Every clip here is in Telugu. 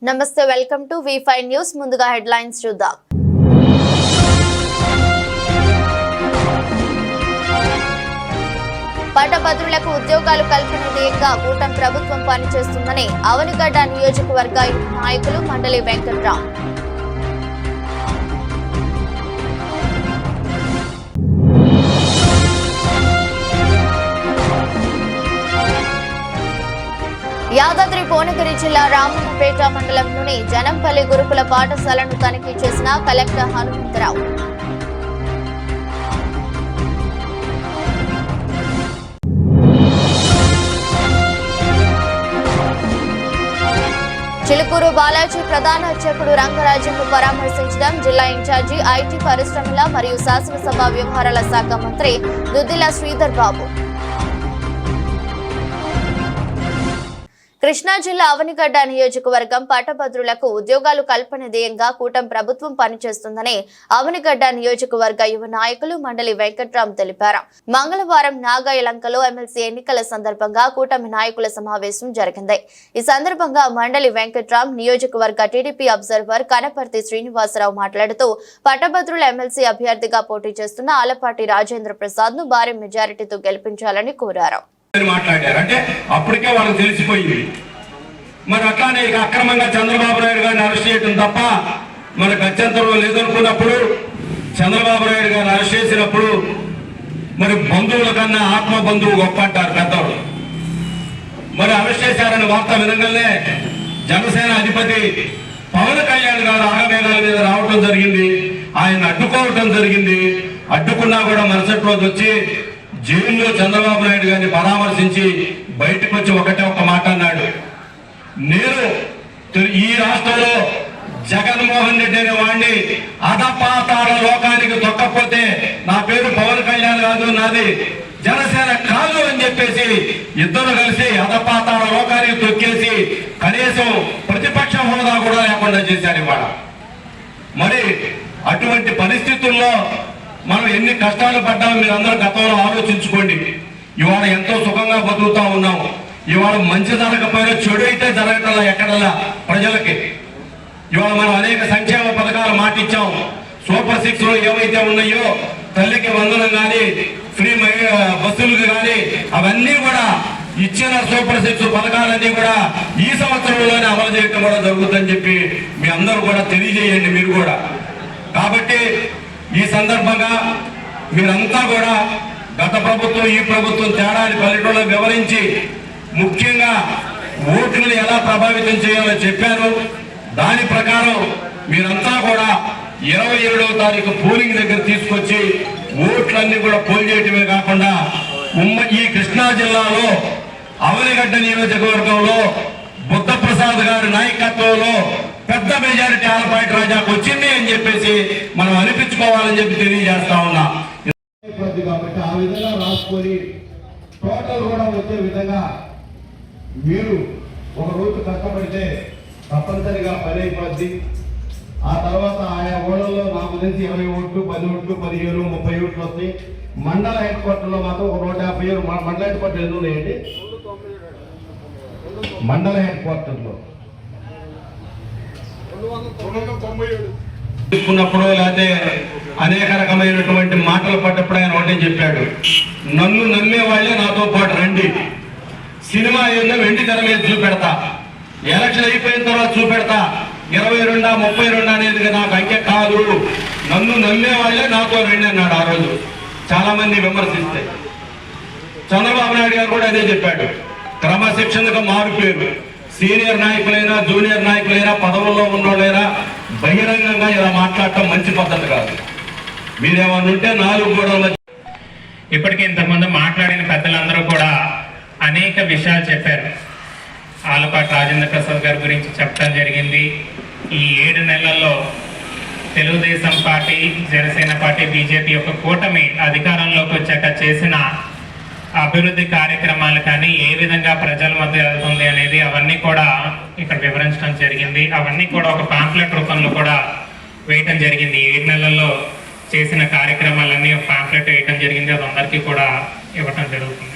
నమస్తే, వెల్కమ్ టు V5 న్యూస్. ముందుగా హెడ్లైన్స్ చూద్దాం. పట్టభద్రులకు ఉద్యోగాలు కల్పన ధ్యేయంగా కూటమి ప్రభుత్వం పనిచేస్తుందని అవనిగడ్డ నియోజకవర్గ నాయకులు మండలి వెంకట్రావు. యాదాద్రి భువనగిరి జిల్లా రామన్నపేట మండలంలోని జనంపల్లి గురుకుల పాఠశాలను తనిఖీ చేసిన కలెక్టర్ హనుమంతరావు. చిలుకూరు బాలాజీ ప్రధాన అర్చకుడు రంగరాజన్ను పరామర్శించడం జిల్లా ఇన్ఛార్జి ఐటీ పరిశ్రమల మరియు శాసనసభ వ్యవహారాల శాఖ మంత్రి దుద్దిల శ్రీధర్ బాబు. కృష్ణా జిల్లా అవనిగడ్డ నియోజకవర్గం పట్టభద్రులకు ఉద్యోగాలు కల్పన ధ్యేయంగా కూటమి ప్రభుత్వం పనిచేస్తుందని అవనిగడ్డ నియోజకవర్గ యువ నాయకులు మండలి వెంకట్రావు తెలిపారు. మంగళవారం నాగాయలంకలో ఎమ్మెల్సీ ఎన్నికల సందర్భంగా కూటమి నాయకుల సమావేశం జరిగింది. ఈ సందర్భంగా మండలి వెంకట్రావు నియోజకవర్గ టీడీపీ అబ్జర్వర్ కనపర్తి శ్రీనివాసరావు మాట్లాడుతూ పట్టభద్రుల ఎమ్మెల్సీ అభ్యర్థిగా పోటీ చేస్తున్న ఆలపాటి రాజేంద్ర ప్రసాద్ ను భారీ మెజారిటీతో గెలిపించాలని కోరారు. మాట్లాడారంటే అప్పటికే వాళ్ళకి తెలిసిపోయింది. మరి అట్లానే ఇక అక్రమంగా చంద్రబాబు నాయుడు గారిని అరెస్ట్ చేయడం తప్ప మన గత్యంతరం లేదనుకున్నప్పుడు చంద్రబాబు నాయుడు గారిని అరెస్ట్ చేసినప్పుడు మరి బంధువుల కన్నా ఆత్మ బంధువు గొప్ప అంటారు పెద్దవాళ్ళు. మరి అరెస్ట్ చేశారని వార్త వినగానే జనసేన అధిపతి పవన్ కళ్యాణ్ గారు ఆగమేఘాల మీద రావటం జరిగింది. ఆయన అడ్డుకోవటం జరిగింది. అడ్డుకున్నా కూడా మరుసటి రోజు వచ్చి జైల్లో చంద్రబాబు నాయుడు గారిని పరామర్శించి బయటకు వచ్చి ఒకటే ఒక మాట అన్నాడు, నేను ఈ రాష్ట్రంలో జగన్మోహన్ రెడ్డి అనే వాడిని అధపాతాళ లోకానికి తొక్కపోతే నా పేరు పవన్ కళ్యాణ్ కాదు, నాది జనసేన కాదు అని చెప్పేసి ఇద్దరు కలిసి అధపాతాళ లోకానికి తొక్కేసి కనీసం ప్రతిపక్ష హోదా కూడా లేకుండా చేశారు ఇవాళ. మరి అటువంటి పరిస్థితుల్లో మనం ఎన్ని కష్టాలు పడ్డామో మీరు అందరూ గతంలో ఆలోచించుకోండి. ఇవాళ ఎంతో సుఖంగా బతుకుతా ఉన్నాం. ఇవాళ మంచి జరగకపోయినా చెడు అయితే జరగటల్లా ఎక్కడల్లా ప్రజలకి. ఇవాళ మనం అనేక సంక్షేమ పథకాలు మాటిచ్చాం. సూపర్ 6 లో ఏవైతే ఉన్నాయో తల్లికి వందనం కానీ ఫ్రీ బస్సులకు కానీ అవన్నీ కూడా ఇచ్చిన సూపర్ 6 పథకాలన్నీ కూడా ఈ సంవత్సరంలోనే అమలు చేయడం కూడా జరుగుతుందని చెప్పి మీ అందరూ కూడా తెలియజేయండి మీరు కూడా. కాబట్టి ఈ సందర్భంగా మీరంతా కూడా గత ప్రభుత్వం ఈ ప్రభుత్వం తేడాని పల్లెటూళ్ళలో వివరించి ముఖ్యంగా ఓట్లను ఎలా ప్రభావితం చేయాలో చెప్పారు. దాని ప్రకారం మీరంతా కూడా 27వ తారీఖు పోలింగ్ దగ్గర తీసుకొచ్చి ఓట్లన్నీ కూడా పోల్ చేయటమే కాకుండా ఈ కృష్ణా జిల్లాలో అవనిగడ్డ నియోజకవర్గంలో బుద్ధప్రసాద్ గారి నాయకత్వంలో పెద్ద మెజారిటీ ఆలపాటి రాజాకు వచ్చింది అని చెప్పేసి మనం అనిపించుకోవాలని చెప్పి తెలియజేస్తా ఉన్నా. కాబట్టి ఆ విధంగా రాసుకొని టోటల్ కూడా వచ్చే విధంగా మీరు ఒక రోజు కష్టపడితే తప్పనిసరిగా పని అయిపోద్ది. ఆ తర్వాత ఆయా ఓళ్ళల్లో నాకు తెలిసి 20 ఓట్లు 10 ఓట్లు 15 30 ఓట్లు వస్తాయి. మండల హెడ్ క్వార్టర్లో మాత్రం ఒక 150 మండల హెడ్ క్వార్టర్ ఎన్ని ఉన్నాయండి? మండల హెడ్ క్వార్టర్లో తీసుకున్నప్పుడు లేకపోతే అనేక రకమైనటువంటి మాటలు పడ్డప్పుడు ఆయన ఒకటే చెప్పాడు, నన్ను నమ్మే వాళ్ళే నాతో పాటు రండి, సినిమా ఏదో వెండి తెర మీద చూపెడతా, ఎలక్షన్ అయిపోయిన తర్వాత చూపెడతా, 22 32 అనేది నాకు అంకె కాదు, నన్ను నమ్మే వాళ్ళే నాతో రండి అన్నాడు. ఆ రోజు చాలా మంది విమర్శిస్తే చంద్రబాబు నాయుడు గారు కూడా అదే చెప్పాడు. క్రమశిక్షణగా మారిపోయారు. సీనియర్ నాయకులైనా జూనియర్ నాయకులైనా పదవుల్లో ఉన్నోళ్ళైనా బహిరంగంగా ఇలా మాట్లాడటం మంచి పద్ధతి కాదు. మీరేమన్నా ఉంటే 4 గోడల ఇప్పటికే ఇంతకుముందు మాట్లాడిన పెద్దలందరూ కూడా అనేక విషయాలు చెప్పారు. ఆలపాటి రాజేంద్ర ప్రసాద్ గారి గురించి చెప్పడం జరిగింది. ఈ 7 నెలల్లో Telugu Desam party, Janasena party, BJP యొక్క కూటమి అధికారంలోకి వచ్చాక చేసిన అభివృద్ధి కార్యక్రమాలు కానీ ఏ విధంగా ప్రజల మధ్య వెళ్తుంది అనేది అవన్నీ కూడా ఇక్కడ వివరించడం జరిగింది. అవన్నీ కూడా ఒక పాంప్లెట్ రూపంలో కూడా వేయటం జరిగింది. 7 నెలల్లో చేసిన కార్యక్రమాలన్నీ ఒక పాంప్లెట్ వేయటం జరిగింది. అది అందరికీ కూడా ఇవ్వటం జరుగుతుంది.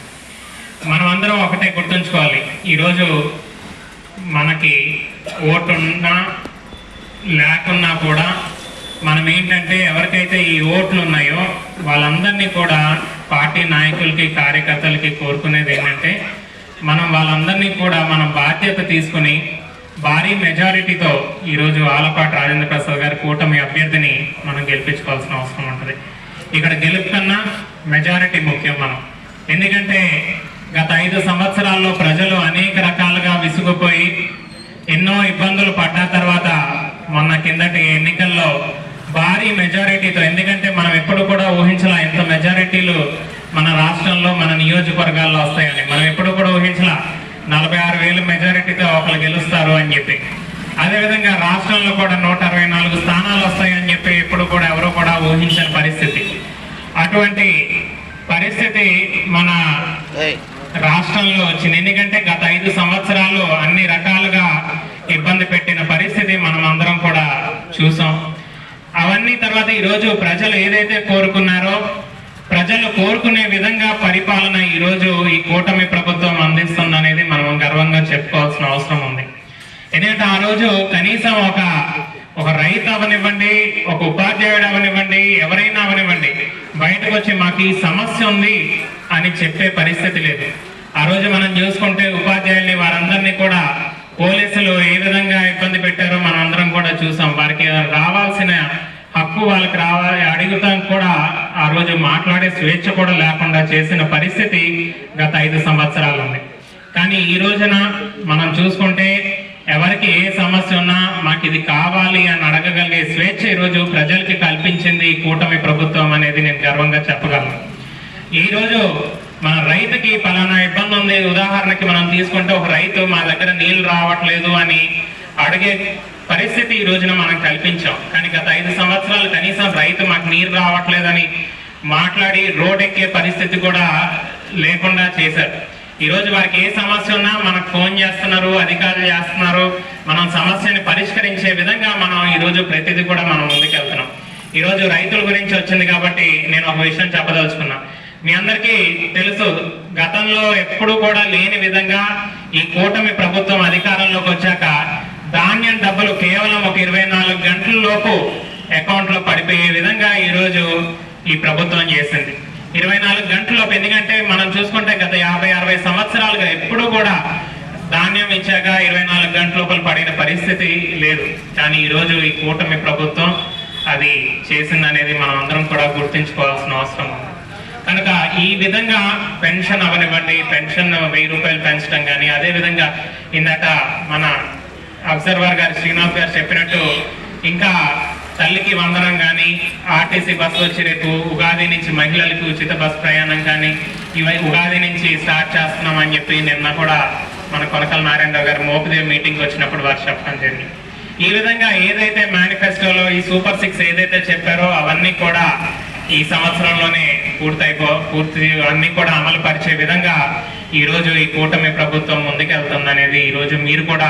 మనం అందరం ఒకటే గుర్తుంచుకోవాలి, ఈరోజు మనకి ఓటున్నా లేకున్నా కూడా మనం ఏంటంటే ఎవరికైతే ఈ ఓట్లు ఉన్నాయో వాళ్ళందరినీ కూడా పార్టీ నాయకులకి కార్యకర్తలకి కోరుకునేది ఏంటంటే మనం వాళ్ళందరినీ కూడా మనం బాధ్యత తీసుకుని భారీ మెజారిటీతో ఈరోజు ఆలపాటి రాజేంద్ర ప్రసాద్ గారి కూటమి అభ్యర్థిని మనం గెలిపించుకోవాల్సిన అవసరం ఉంటుంది. ఇక్కడ గెలుపు కన్నా మెజారిటీ ముఖ్యం మనం. ఎందుకంటే గత 5 సంవత్సరాల్లో ప్రజలు అనేక రకాలుగా విసుగుపోయి ఎన్నో ఇబ్బందులు పడ్డ తర్వాత మొన్న కిందటి ఎన్నికల్లో భారీ మెజారిటీతో, ఎందుకంటే మనం ఎప్పుడు కూడా ఊహించలా ఇంత మెజారిటీలు మన రాష్ట్రంలో మన నియోజకవర్గాల్లో వస్తాయని. మనం ఎప్పుడు కూడా ఊహించలా 46,000 మెజారిటీతో ఒకరు గెలుస్తారు అని చెప్పి. అదేవిధంగా రాష్ట్రంలో కూడా 164 స్థానాలు వస్తాయని చెప్పి ఎప్పుడు కూడా ఎవరు కూడా ఊహించని పరిస్థితి. అటువంటి పరిస్థితి మన రాష్ట్రంలో వచ్చింది. ఎందుకంటే గత 5 సంవత్సరాలు అన్ని రకాలుగా ఇబ్బంది పెట్టిన పరిస్థితి మనం అందరం కూడా చూసాం. అవన్నీ తర్వాత ఈరోజు ప్రజలు ఏదైతే కోరుకున్నారో ప్రజలు కోరుకునే విధంగా పరిపాలన ఈరోజు ఈ కూటమి ప్రభుత్వం అందిస్తుందనేది మనం గర్వంగా చెప్పుకోవాల్సిన అవసరం ఉంది. ఎందుకంటే ఆ రోజు కనీసం ఒక రైతు అవనివ్వండి, ఒక ఉపాధ్యాయుడు అవనివ్వండి, ఎవరైనా అవనివ్వండి, బయటకు వచ్చి మాకు ఈ సమస్య ఉంది అని చెప్పే పరిస్థితి లేదు. ఆ రోజు మనం చూసుకుంటే ఉపాధ్యాయుల్ని వారందరినీ కూడా పోలీసులు ఏ విధంగా ఇబ్బంది పెట్టారో మనం అందరం కూడా చూసాం. వారికి రావాల్సిన హక్కు వాళ్ళకి రావాలి అడుగుతాం కూడా ఆ రోజు మాట్లాడే స్వేచ్ఛ కూడా లేకుండా చేసిన పరిస్థితి గత 5 సంవత్సరాలు ఉంది. కానీ ఈ రోజున మనం చూసుకుంటే ఎవరికి ఏ సమస్య ఉన్నా మాకు ఇది కావాలి అని అడగగలిగే స్వేచ్ఛ ఈరోజు ప్రజలకి కల్పించింది ఈ కూటమి ప్రభుత్వం అనేది నేను గర్వంగా చెప్పగలను. ఈరోజు మన రైతుకి పలానా ఇబ్బంది ఉంది, ఉదాహరణకి మనం తీసుకుంటే ఒక రైతు మా దగ్గర నీళ్లు రావట్లేదు అని అడిగే పరిస్థితి ఈ రోజున మనం కల్పించాం. కానీ గత 5 సంవత్సరాలు కనీసం రైతు మాకు నీరు రావట్లేదని మాట్లాడి రోడ్డెక్కే పరిస్థితి కూడా లేకుండా చేశారు. ఈరోజు వారికి ఏ సమస్య ఉన్నా మనకు ఫోన్ చేస్తున్నారు, అధికారులు చేస్తున్నారు. మనం సమస్యని పరిష్కరించే విధంగా మనం ఈరోజు ప్రతిదీ కూడా మనం ముందుకెళ్తున్నాం. ఈరోజు రైతుల గురించి వచ్చింది కాబట్టి నేను ఒక విషయం చెప్పదలుచుకున్నా. మీ అందరికీ తెలుసు, గతంలో ఎప్పుడు కూడా లేని విధంగా ఈ కూటమి ప్రభుత్వం అధికారంలోకి వచ్చాక ధాన్యం డబ్బులు కేవలం ఒక 24 గంటల లోపు అకౌంట్లో పడిపోయే విధంగా ఈరోజు ఈ ప్రభుత్వం చేసింది. 24 గంటల లోపు. ఎందుకంటే మనం చూసుకుంటే గత 50-60 సంవత్సరాలుగా ఎప్పుడు కూడా ధాన్యం ఇచ్చాక 24 గంటల లోపల పడిన పరిస్థితి లేదు. కానీ ఈరోజు ఈ కూటమి ప్రభుత్వం అది చేసిందనేది మనం అందరం కూడా గుర్తించుకోవాల్సిన అవసరం ఉంది. కనుక ఈ విధంగా పెన్షన్ అవనివ్వండి, పెన్షన్ 1000 రూపాయలు పెంచడం కానీ, అదేవిధంగా ఇందాక మన అబ్జర్వర్ గారు శ్రీనివాస్ గారు చెప్పినట్టు ఇంకా తల్లికి వందనం కానీ, ఆర్టీసీ బస్సు వచ్చి రేపు ఉగాది నుంచి మహిళలకు ఉచిత బస్సు ప్రయాణం కానీ ఇవి ఉగాది నుంచి స్టార్ట్ చేస్తున్నామని చెప్పి నిన్న కూడా మన కొనకల నారాయణరావు గారు మోపిదేవి మీటింగ్ వచ్చినప్పుడు వారు చెప్పడం జరిగింది. ఈ విధంగా ఏదైతే మేనిఫెస్టోలో ఈ సూపర్ 6 ఏదైతే చెప్పారో అవన్నీ కూడా ఈ సంవత్సరంలోనే పూర్తి అన్ని కూడా అమలు పరిచే విధంగా ఈరోజు ఈ కూటమి ప్రభుత్వం ముందుకెళ్తుందనేది ఈరోజు మీరు కూడా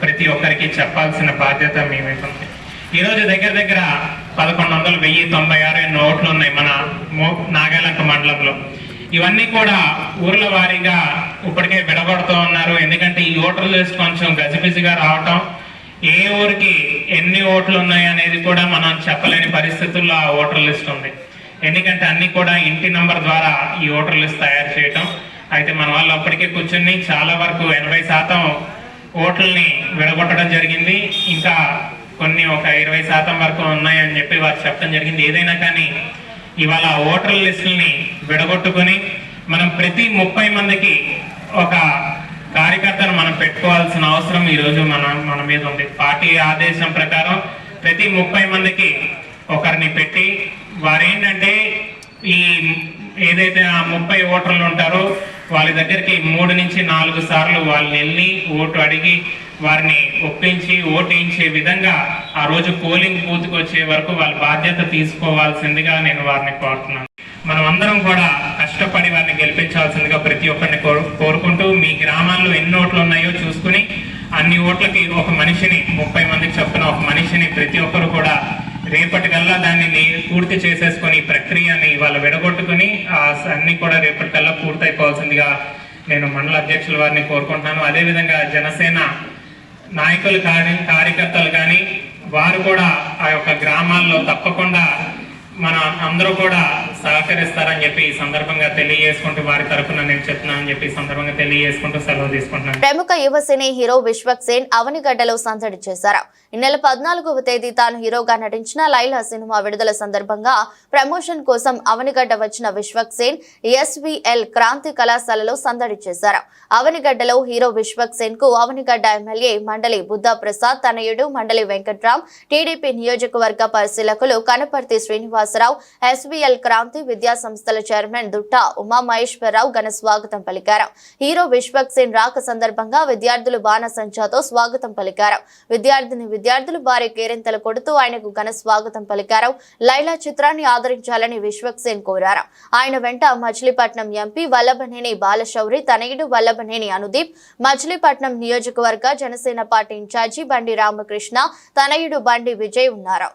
ప్రతి ఒక్కరికి చెప్పాల్సిన బాధ్యత మీ మీద ఉంది. ఈరోజు దగ్గర 1196 నోట్లు ఉన్నాయి మన నాగాలంక మండలంలో. ఇవన్నీ కూడా ఊర్ల వారీగా ఇప్పటికే విడగొడుతూ ఉన్నారు. ఎందుకంటే ఈ ఓటర్ లిస్ట్ కొంచెం గజిబిజిగా రావటం, ఏ ఊరికి ఎన్ని ఓట్లు ఉన్నాయి అనేది కూడా మనం చెప్పలేని పరిస్థితుల్లో ఆ ఓటర్ లిస్ట్ ఉంది. ఎందుకంటే అన్ని కూడా ఇంటి నంబర్ ద్వారా ఈ ఓటర్ లిస్ట్ తయారు చేయటం. అయితే మన వాళ్ళు అప్పటికే కూర్చొని చాలా వరకు 80% ఓట్లని విడగొట్టడం జరిగింది. ఇంకా కొన్ని ఒక 20% వరకు ఉన్నాయని చెప్పి వారు చెప్పడం జరిగింది. ఏదైనా కానీ ఇవాళ ఓటర్ లిస్టుల్ని విడగొట్టుకొని మనం ప్రతి 30 మందికి ఒక కార్యకర్తను మనం పెట్టుకోవాల్సిన అవసరం ఈరోజు మన మీద ఉంది. పార్టీ ఆదేశం ప్రకారం ప్రతి 30 మందికి ఒకరిని పెట్టి వారేంటంటే ఈ ఏదైతే ఆ 30 ఓటర్లు ఉంటారో వాళ్ళ దగ్గరికి 3 నుంచి 4 సార్లు వాళ్ళని వెళ్ళి ఓటు అడిగి వారిని ఒప్పించి ఓటేయించే విధంగా ఆ రోజు పోలింగ్ బూత్కి వచ్చే వరకు వాళ్ళ బాధ్యత తీసుకోవాల్సిందిగా నేను వారిని కోరుతున్నాను. మనం అందరం కూడా కష్టపడి వారిని గెలిపించాల్సిందిగా ప్రతి ఒక్కరిని కోరుకుంటూ మీ గ్రామాల్లో ఎన్ని ఓట్లు ఉన్నాయో చూసుకుని అన్ని ఓట్లకి ఒక మనిషిని 30 మందికి చొప్పున ఒక మనిషిని ప్రతి ఒక్కరు కూడా రేపటికల్లా దాన్ని పూర్తి చేసేసుకొని ఈ ప్రక్రియని ఇవాళ విడగొట్టుకుని అన్ని కూడా రేపటికల్లా పూర్తయిపోవాల్సిందిగా నేను మండల అధ్యక్షుల వారిని కోరుకుంటున్నాను. అదేవిధంగా జనసేన నాయకులు కానీ కార్యకర్తలు కానీ వారు కూడా ఆ యొక్క గ్రామాల్లో తప్పకుండా మన అందరూ కూడా సహకరిస్తారని చెప్పి ఈ సందర్భంగా తెలియజేసుకుంటూ వారి తరఫున నేను చెప్తున్నానని చెప్పి ఈ సందర్భంగా తెలియజేసుకుంటూ సెలవు తీసుకుంటున్నాను. ప్రముఖ యువ సినీ హీరో విశ్వక్ సేన్ అవనిగడ్డలో సందడి చేశారు. ఈ నెల 14వ తేదీ తాను హీరోగా నటించిన లైలా సినిమా విడుదల సందర్భంగా ప్రమోషన్ కోసం అవనిగడ్డ వచ్చిన విశ్వక్ సేన్ SVL క్రాంతి కళాశాలలో సందడి చేశారు. అవనిగడ్డలో హీరో విశ్వక్ సేన్ కు అవనిగడ్డ ఎమ్మెల్యే మండలి బుద్ధా ప్రసాద్ తనయుడు మండలి వెంకట్రామ్, టీడీపీ నియోజకవర్గ పరిశీలకులు కనపర్తి శ్రీనివాసరావు, SVL క్రాంతి విద్యా సంస్థల చైర్మన్ దుట్టా ఉమామహేశ్వరరావు ఘన స్వాగతం పలికారు. హీరో విశ్వక్ సేన్ రాక సందర్భంగా విద్యార్థులు బాణసంచాతో స్వాగతం పలికారు. విద్యార్థులు భారీ కేరింతలు కొడుతూ ఆయనకు ఘన స్వాగతం పలికారు. లైలా చిత్రాన్ని ఆదరించాలని విశ్వక్ సేన్ కోరారు. ఆయన వెంట మచిలీపట్నం ఎంపీ వల్లభనేని బాలశౌరి, తనయుడు వల్లభనేని అనుదీప్, మచిలీపట్నం నియోజకవర్గ జనసేన పార్టీ ఇన్ఛార్జి బండి రామకృష్ణ, తనయుడు బండి విజయ్ ఉన్నారు.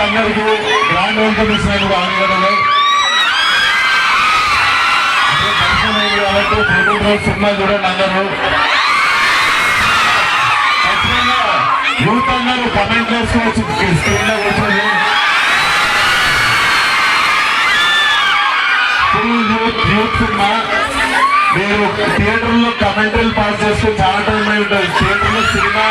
అందరికీ గ్రాండ్ వెల్కమ్ ఇచ్చినందుకు ఆనందంలో కాబట్టి ఫోటో సినిమా చూడండి. అందరూ యూత్ అందరూ కమెంట్ చేసుకోవచ్చు. స్క్రీన్ లో కూర్చొని యూత్ సినిమా మీరు థియేటర్లో కమెంటరీలు పాస్ చేసుకుని చాలా టైం అయి ఉంటుంది. థియేటర్లో సినిమా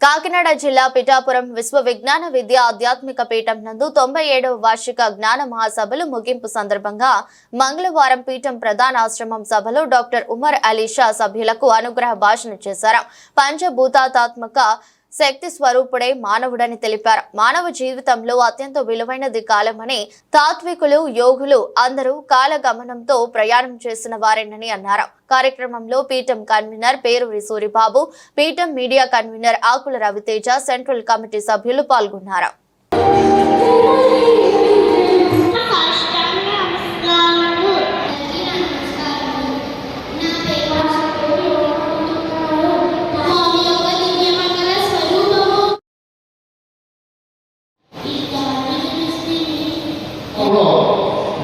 కాకినాడ జిల్లా పిఠాపురం విశ్వ విజ్ఞాన విద్యా ఆధ్యాత్మిక పీఠం నందు 97వ వార్షిక జ్ఞాన మహాసభలు ముగింపు సందర్భంగా మంగళవారం పీఠం ప్రధాన ఆశ్రమం సభలో డాక్టర్ ఉమర్ అలీషా సభ్యులకు అనుగ్రహ భాషణ చేశారు. పంచభూతాత్మక శక్తి స్వరూపుడే మానవుడని తెలిపారు. మానవ జీవితంలో అత్యంత విలువైనది కాలమని, తాత్వికులు, యోగులు అందరూ కాలగమనంతో ప్రయాణం చేసిన వారేనని అన్నారు. కార్యక్రమంలో పీఠం కన్వీనర్ పేరూరి సూరిబాబు, పీఠం మీడియా కన్వీనర్ ఆకుల రవితేజ, సెంట్రల్ కమిటీ సభ్యులు పాల్గొన్నారు.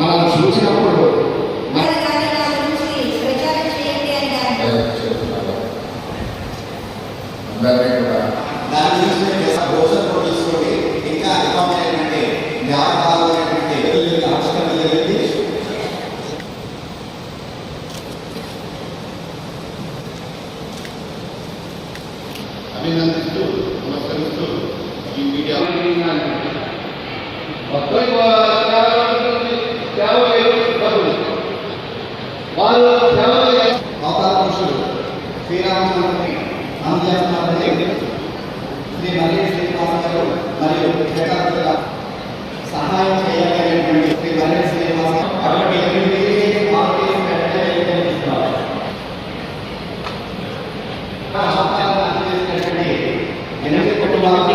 మనం చూసినప్పుడు అందరినీ కూడా మొత్తం సేవ చేయడం వారు అవతార పురుషులు శ్రీరామచంద్రుని అందజేస్తున్నారని శ్రీ మల్లి శ్రీనివాస గారు మరియు జగత్తుల సహాయం చేయగలిగినటువంటి శ్రీ మల్లి శ్రీనివాస అటువంటి 8 ఆర్టీఎస్ పెట్టగలిగిస్తున్నారు. అందజేసినటువంటి 8 కుటుంబాలకు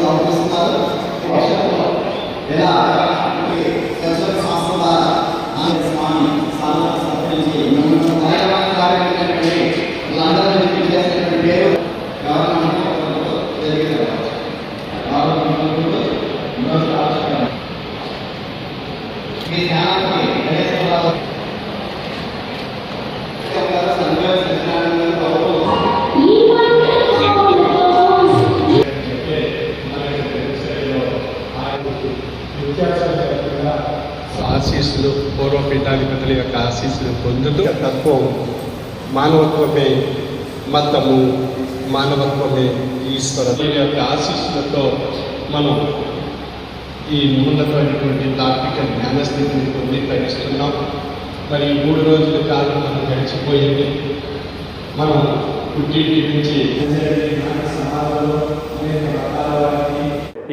అవసరిస్తున్నారు. ఎలా సంస్కృత సంస్థ స్వామి సంప్రదించి లండన్ చేసినటువంటి పేరు ఆశీస్సులు పూర్వపీఠాధిపతుల యొక్క ఆశీస్సులు పొందుతూ తత్వం మానవత్వమే మతము, మానవత్వమే ఈశ్వరుల యొక్క ఆశీస్సులతో మనం ఈ ఉన్నతమైనటువంటి తాత్విక జ్ఞానస్థితిని పొంది తరిస్తున్నాం. మరి 3 రోజుల కాలం మనం గడిచిపోయింది. మనం పుట్టింటి నుంచి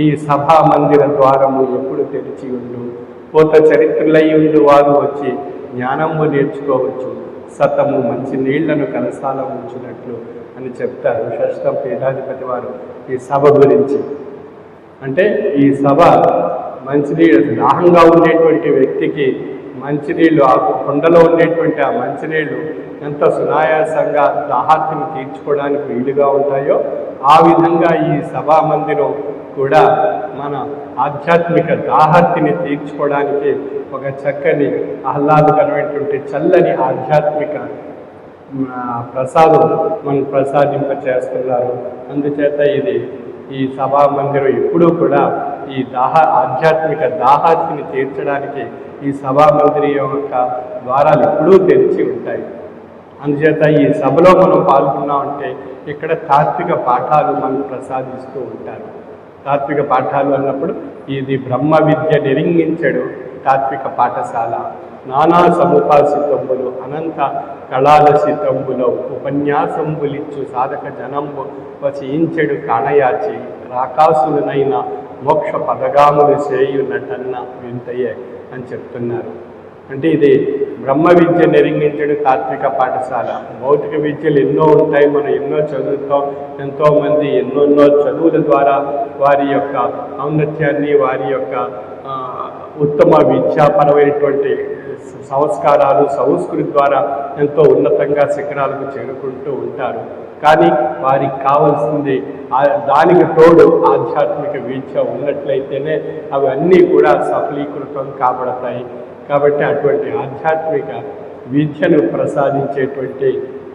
ఈ సభా మందిర ద్వారము ఎప్పుడు తెరిచి ఉండు, పోత చరిత్రులయ్యుండు వారు వచ్చి జ్ఞానము నేర్చుకోవచ్చు, సతము మంచి నీళ్లను కలసాల ఉంచినట్లు అని చెప్తారు షష్టం పీఠాధిపతి వారు ఈ సభ గురించి. అంటే ఈ సభ మంచినీళ్ళు దాహంగా ఉండేటువంటి వ్యక్తికి మంచినీళ్ళు ఆ కొండలో ఉండేటువంటి ఆ మంచినీళ్ళు ఎంత సునాయాసంగా దాహార్తిని తీర్చుకోవడానికి వీలుగా ఉంటాయో ఆ విధంగా ఈ సభా మందిరం కూడా మన ఆధ్యాత్మిక దాహార్తిని తీర్చుకోవడానికి ఒక చక్కని ఆహ్లాదకరమైనటువంటి చల్లని ఆధ్యాత్మిక ప్రసాదం మనం ప్రసాదింపచేస్తున్నారు. అందుచేత ఈ సభా మందిరం ఎప్పుడూ కూడా ఈ ఆధ్యాత్మిక దాహార్తిని తీర్చడానికి ఈ సభా మందిరం యొక్క ద్వారాలు ఎప్పుడూ తెరిచి ఉంటాయి. అందుచేత ఈ సభలో మనం పాల్గొన్నామంటే ఇక్కడ తాత్విక పాఠాలు మనకు ప్రసాదిస్తూ ఉంటారు. తాత్విక పాఠాలు అన్నప్పుడు ఇది బ్రహ్మ విద్య నిరింగించడు తాత్విక పాఠశాల, నానా సముపాసితంబులు అనంత కళాలసితంబులో ఉపన్యాసంబులిచ్చు సాధక జనంబు వసించెడు కాణయాచి రాకాసులనైన మోక్ష పదగాములు చేయునటన్న వింతయే అని చెప్తున్నారు. అంటే ఇది బ్రహ్మ విద్య నిరింగించడు తాత్విక పాఠశాల. భౌతిక విద్యలు ఎన్నో ఉంటాయి, మనం ఎన్నో చదువుతాం. ఎంతోమంది ఎన్నెన్నో చదువుల ద్వారా వారి యొక్క ఔన్నత్యాన్ని, వారి యొక్క ఉత్తమ విద్యాపరమైనటువంటి సంస్కారాలు, సంస్కృతి ద్వారా ఎంతో ఉన్నతంగా శిఖరాలకు చేరుకుంటూ ఉంటారు. కానీ వారికి కావాల్సింది దానికి తోడు ఆధ్యాత్మిక విద్య ఉన్నట్లయితేనే అవి అన్నీ కూడా సఫలీకృతం కాబడతాయి. కాబట్టి అటువంటి ఆధ్యాత్మిక విద్యను ప్రసాదించేటువంటి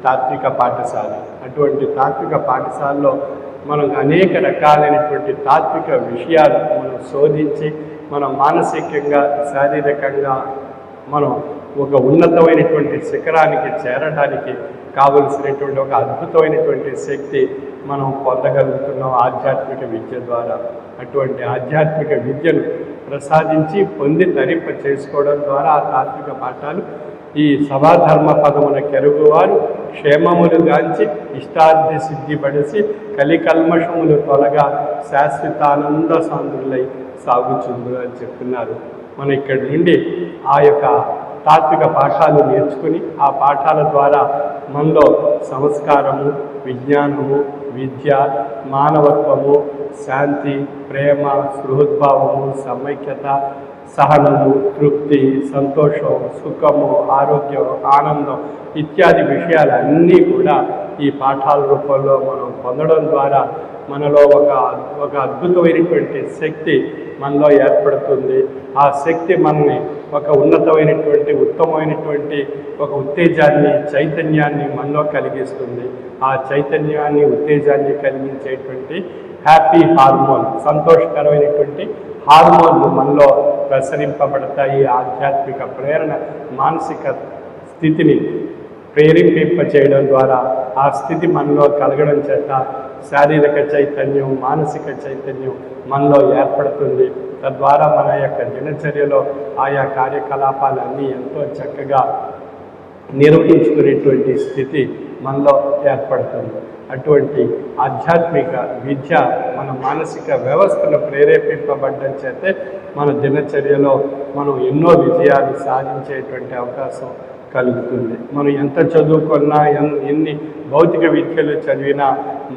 తాత్విక పాఠశాల, అటువంటి తాత్విక పాఠశాలలో మనం అనేక రకాలైనటువంటి తాత్విక విషయాలు మనం శోధించి మనం మానసికంగా, శారీరకంగా మనం ఒక ఉన్నతమైనటువంటి శిఖరానికి చేరడానికి కావలసినటువంటి ఒక అద్భుతమైనటువంటి శక్తి మనం పొందగలుగుతున్నాం ఆధ్యాత్మిక విద్య ద్వారా. అటువంటి ఆధ్యాత్మిక విద్యను ప్రసాదించి పొంది ధరింప చేసుకోవడం ద్వారా ఆ తాత్విక పాఠాలు ఈ సభాధర్మ పదమున కెరుగువారు క్షేమములు గాంచి ఇష్టార్థి సిద్ధి పడిసి కలికల్మషములు తొలగా శాశ్వతానంద సాంద్రులై సాగుచుందు అని చెప్తున్నారు. మనం ఇక్కడి నుండి ఆ యొక్క తాత్విక పాఠాలు నేర్చుకుని ఆ పాఠాల ద్వారా మనలో సంస్కారము, విజ్ఞానము, విద్య, మానవత్వము, శాంతి, ప్రేమ, సృహద్భావము, సమైక్యత, సహనము, తృప్తి, సంతోషం, సుఖము, ఆరోగ్యం, ఆనందం ఇత్యాది విషయాలన్నీ కూడా ఈ పాఠాల రూపంలో మనం పొందడం ద్వారా మనలో ఒక అద్భుతమైనటువంటి శక్తి మనలో ఏర్పడుతుంది. ఆ శక్తి మనని ఒక ఉన్నతమైనటువంటి, ఉత్తమమైనటువంటి ఒక ఉత్తేజాన్ని, చైతన్యాన్ని మనలో కలిగిస్తుంది. ఆ చైతన్యాన్ని, ఉత్తేజాన్ని కలిగించేటువంటి హ్యాపీ హార్మోన్, సంతోషకరమైనటువంటి హార్మోన్లు మనలో ప్రసరింపబడతాయి. ఆధ్యాత్మిక ప్రేరణ, మానసిక స్థితిని ప్రేరేపింప చేయడం ద్వారా ఆ స్థితి మనలో కలగడం చేత శారీరక చైతన్యం, మానసిక చైతన్యం మనలో ఏర్పడుతుంది. తద్వారా మన యొక్క దినచర్యలో ఆయా కార్యకలాపాలన్నీ ఎంతో చక్కగా నిర్వహించుకునేటువంటి స్థితి మనలో ఏర్పడుతుంది. అటువంటి ఆధ్యాత్మిక విద్య మన మానసిక వ్యవస్థను ప్రేరేపింపబడడం చేతే మన దినచర్యలో మనం ఎన్నో విజయాలు సాధించేటువంటి అవకాశం కలుగుతుంది. మనం ఎంత చదువుకున్నా, ఎన్ని భౌతిక విద్యలు చదివినా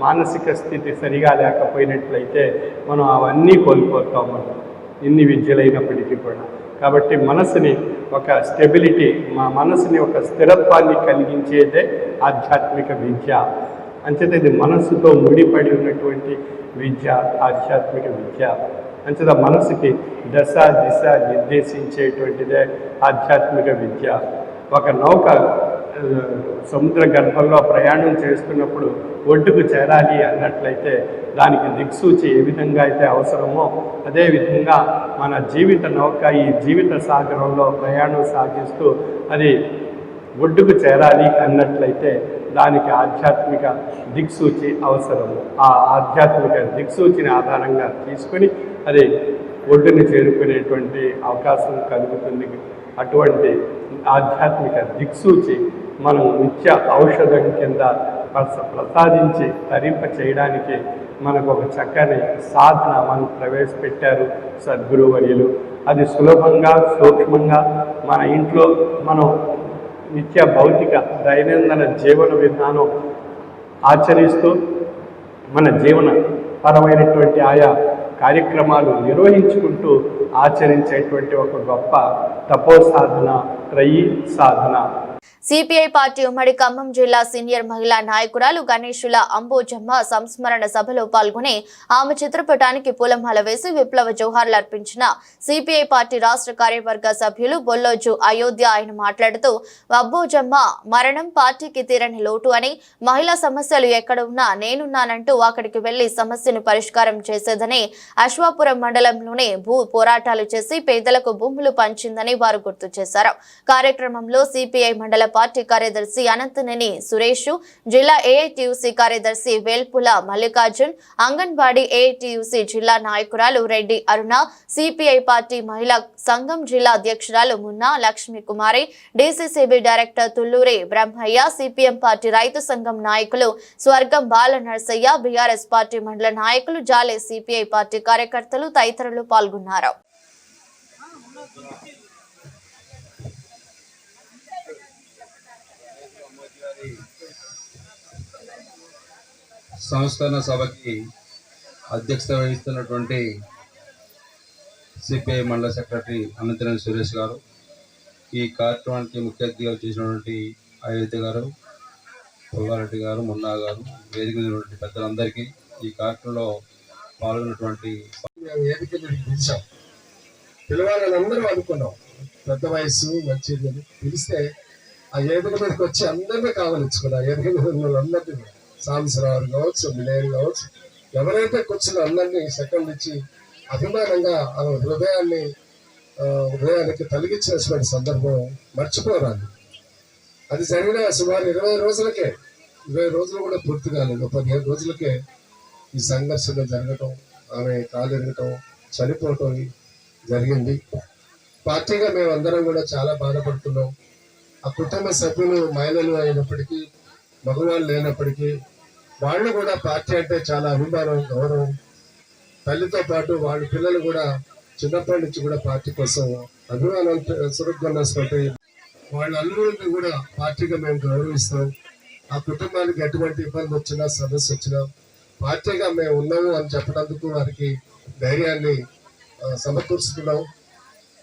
మానసిక స్థితి సరిగా లేకపోయినట్లయితే మనం అవన్నీ కోల్పోతాం, ఎన్ని విద్యలైనప్పటికీ కూడా. కాబట్టి మనసుని ఒక స్టెబిలిటీ, మా మనసుని ఒక స్థిరత్వాన్ని కలిగించేదే ఆధ్యాత్మిక విద్య. అంచేత ఇది మనస్సుతో ముడిపడి ఉన్నటువంటి విద్య ఆధ్యాత్మిక విద్య. అంచేత మనసుకి దశ దిశ నిర్దేశించేటువంటిదే ఆధ్యాత్మిక విద్య. ఒక నౌక సముద్ర గర్భంలో ప్రయాణం చేస్తున్నప్పుడు ఒడ్డుకు చేరాలి అన్నట్లయితే దానికి దిక్సూచి ఏ విధంగా అయితే అవసరమో అదేవిధంగా మన జీవిత నౌక ఈ జీవిత సాగరంలో ప్రయాణం సాగిస్తూ అది ఒడ్డుకు చేరాలి అన్నట్లయితే దానికి ఆధ్యాత్మిక దిక్సూచి అవసరము. ఆ ఆధ్యాత్మిక దిక్సూచిని ఆధారంగా తీసుకొని అది ఒడ్డుని చేరుకునేటువంటి అవకాశం కలుగుతుంది. అటువంటి ఆధ్యాత్మిక దిక్సూచి మనం నిత్య ఔషధం కింద ప్రసాదించి తరింప చేయడానికి మనకు ఒక చక్కని సాధన మనం ప్రవేశపెట్టారు సద్గురువర్యులు. అది సులభంగా, సూక్ష్మంగా మన ఇంట్లో మనం నిత్య భౌతిక దైనందిన జీవన విధానం ఆచరిస్తూ మన జీవన పరమైనటువంటి ఆయా కార్యక్రమాలు నిర్వహించుకుంటూ ఆచరించేటువంటి ఒక గొప్ప తపో సాధన, త్రయీ సాధన. సిపిఐ పార్టీ ఉమ్మడి ఖమ్మం జిల్లా సీనియర్ మహిళా నాయకురాలు గణేశుల అంబోజమ్మ సంస్మరణ సభలో పాల్గొని ఆమె చిత్రపటానికి పూలమాల వేసి విప్లవ జోహార్లు అర్పించిన సిపిఐ పార్టీ రాష్ట్ర కార్యవర్గ సభ్యులు బొల్లోజు అయోధ్య. ఆయన మాట్లాడుతూ అంబోజమ్మ మరణం పార్టీకి తీరని లోటు అని, మహిళా సమస్యలు ఎక్కడ ఉన్నా నేనున్నానంటూ అక్కడికి వెళ్లి సమస్యను పరిష్కారం చేసేదని, అశ్వాపురం మండలంలోనే భూ పోరాటాలు చేసి పేదలకు భూములు పంచిందని వారు గుర్తు చేశారు. కార్యక్రమంలో సిపిఐ మండల పార్టీ కార్యదర్శి అనంతనేని సురేష్, జిల్లా ఏఐటియుసి కార్యదర్శి వేల్పుల మల్లికార్జున్, అంగన్వాడీ ఏఐటియుసి జిల్లా నాయకురాలు రెడ్డి అరుణ, సిపిఐ పార్టీ మహిళా సంఘం జిల్లా అధ్యక్షురాలు Munna Lakshmi Kumari, DCCB director Tulluri Brahmaiah, CPM party రైతు సంఘం నాయకులు స్వర్గం బాల నర్సయ్య, బీఆర్ఎస్ పార్టీ మండల నాయకులు జాలే, సిపిఐ పార్టీ కార్యకర్తలు తదితరులు పాల్గొన్నారు. సంస్కరణ సభకి అధ్యక్షత వహిస్తున్నటువంటి సిపిఐ మండల సెక్రటరీ అనంతనేని సురేష్ గారు, ఈ కార్యక్రమానికి ముఖ్య అతిథిగా చేసినటువంటి అయోధ్య గారు, పుల్లారెడ్డి గారు, మున్నా గారు, వేదిక మీద పెద్దలందరికీ, ఈ కార్యక్రమంలో పాల్గొన్నటువంటి పిలిచాం. పిలవాలని అందరూ అనుకున్నాం. పెద్ద వయసు మంచిది పిలిస్తే ఆ ఏదిక మీదకి వచ్చి అందరినీ కావలించుకున్నారు. ఏదిక మీద ఉన్న వాళ్ళందరినీ, సాంబశివరావు కావచ్చు, మిలేరు కావచ్చు, ఎవరైతే కూర్చున్న అందరినీ సెకండ్ ఇచ్చి అభిమానంగా ఆ హృదయానికి తొలగించినటువంటి సందర్భం మర్చిపోరాదు. అది జరిగిన సుమారు 20 రోజులకే, 20 రోజులు కూడా పూర్తి కాలేదు, 15 రోజులకే ఈ సంఘర్షణ జరగటం, ఆమె కాలు ఎరగటం, చనిపోవటం జరిగింది. పార్టీగా మేమందరం కూడా చాలా బాధపడుతున్నాం. ఆ కుటుంబ సభ్యులు మహిళలు అయినప్పటికీ, మగవాళ్ళు లేనప్పటికీ వాళ్ళు కూడా పార్టీ అంటే చాలా అభిమానం, గౌరవం. తల్లితో పాటు వాళ్ళ పిల్లలు కూడా చిన్నప్పటి నుంచి కూడా పార్టీ కోసం అభిమానం సురగొన్నటువంటి వాళ్ళందరినీ కూడా పార్టీగా మేము గౌరవిస్తాం. ఆ కుటుంబానికి ఎటువంటి ఇబ్బంది వచ్చినా, సమస్య వచ్చినా పార్టీగా మేము ఉన్నాము అని చెప్పడానికి వారికి ధైర్యాన్ని సమకూర్చుతున్నాం.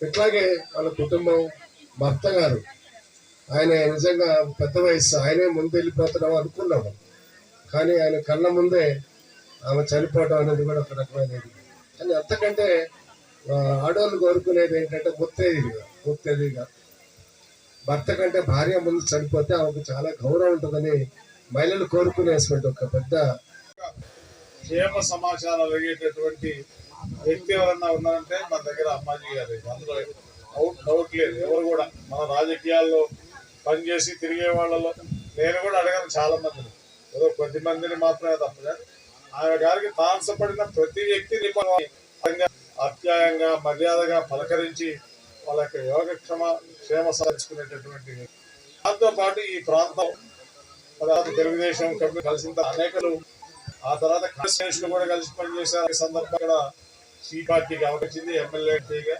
ఇట్లాగే వాళ్ళ కుటుంబం, భర్త గారు, ఆయన నిజంగా పెద్ద వయసు, ఆయనే ముందు వెళ్ళిపోతున్నాం అనుకున్నాము. కానీ ఆయన కళ్ళ ముందే ఆమె చనిపోవడం అనేది కూడా ఒక రకమైనది. కానీ అంతకంటే ఆడవాళ్ళు కోరుకునేది ఏంటంటే ముత్తేదిగా భర్త కంటే భార్య ముందు చనిపోతే ఆమెకు చాలా గౌరవం ఉంటుందని మహిళలు కోరుకునేటువంటి ఒక పెద్ద క్షేమ సమాచారాలు అడిగేటటువంటి వ్యక్తి ఎవరన్నా ఉన్నారంటే మన దగ్గర అమ్మాజీ గారు. అందులో డౌట్ లేదు. ఎవరు కూడా మన రాజకీయాల్లో పనిచేసి తిరిగే వాళ్ళలో నేను కూడా అడగాను చాలా మందిని, ఏదో కొద్ది మందిని మాత్రమే తప్ప ఆయన గారికి తారసపడిన ప్రతి వ్యక్తిని అత్యాయంగా మర్యాదగా పలకరించి వాళ్ళ యొక్క క్షేమ సాధించుకునేటటువంటి దాంతో పాటు ఈ ప్రాంతం తెలుగుదేశం కలిసిన అనేకలు, ఆ తర్వాత కాంగ్రెస్ కూడా కలిసి పనిచేశారు. ఈ సందర్భంగా సి పార్టీకి అవకాశింది ఎమ్మెల్యేగా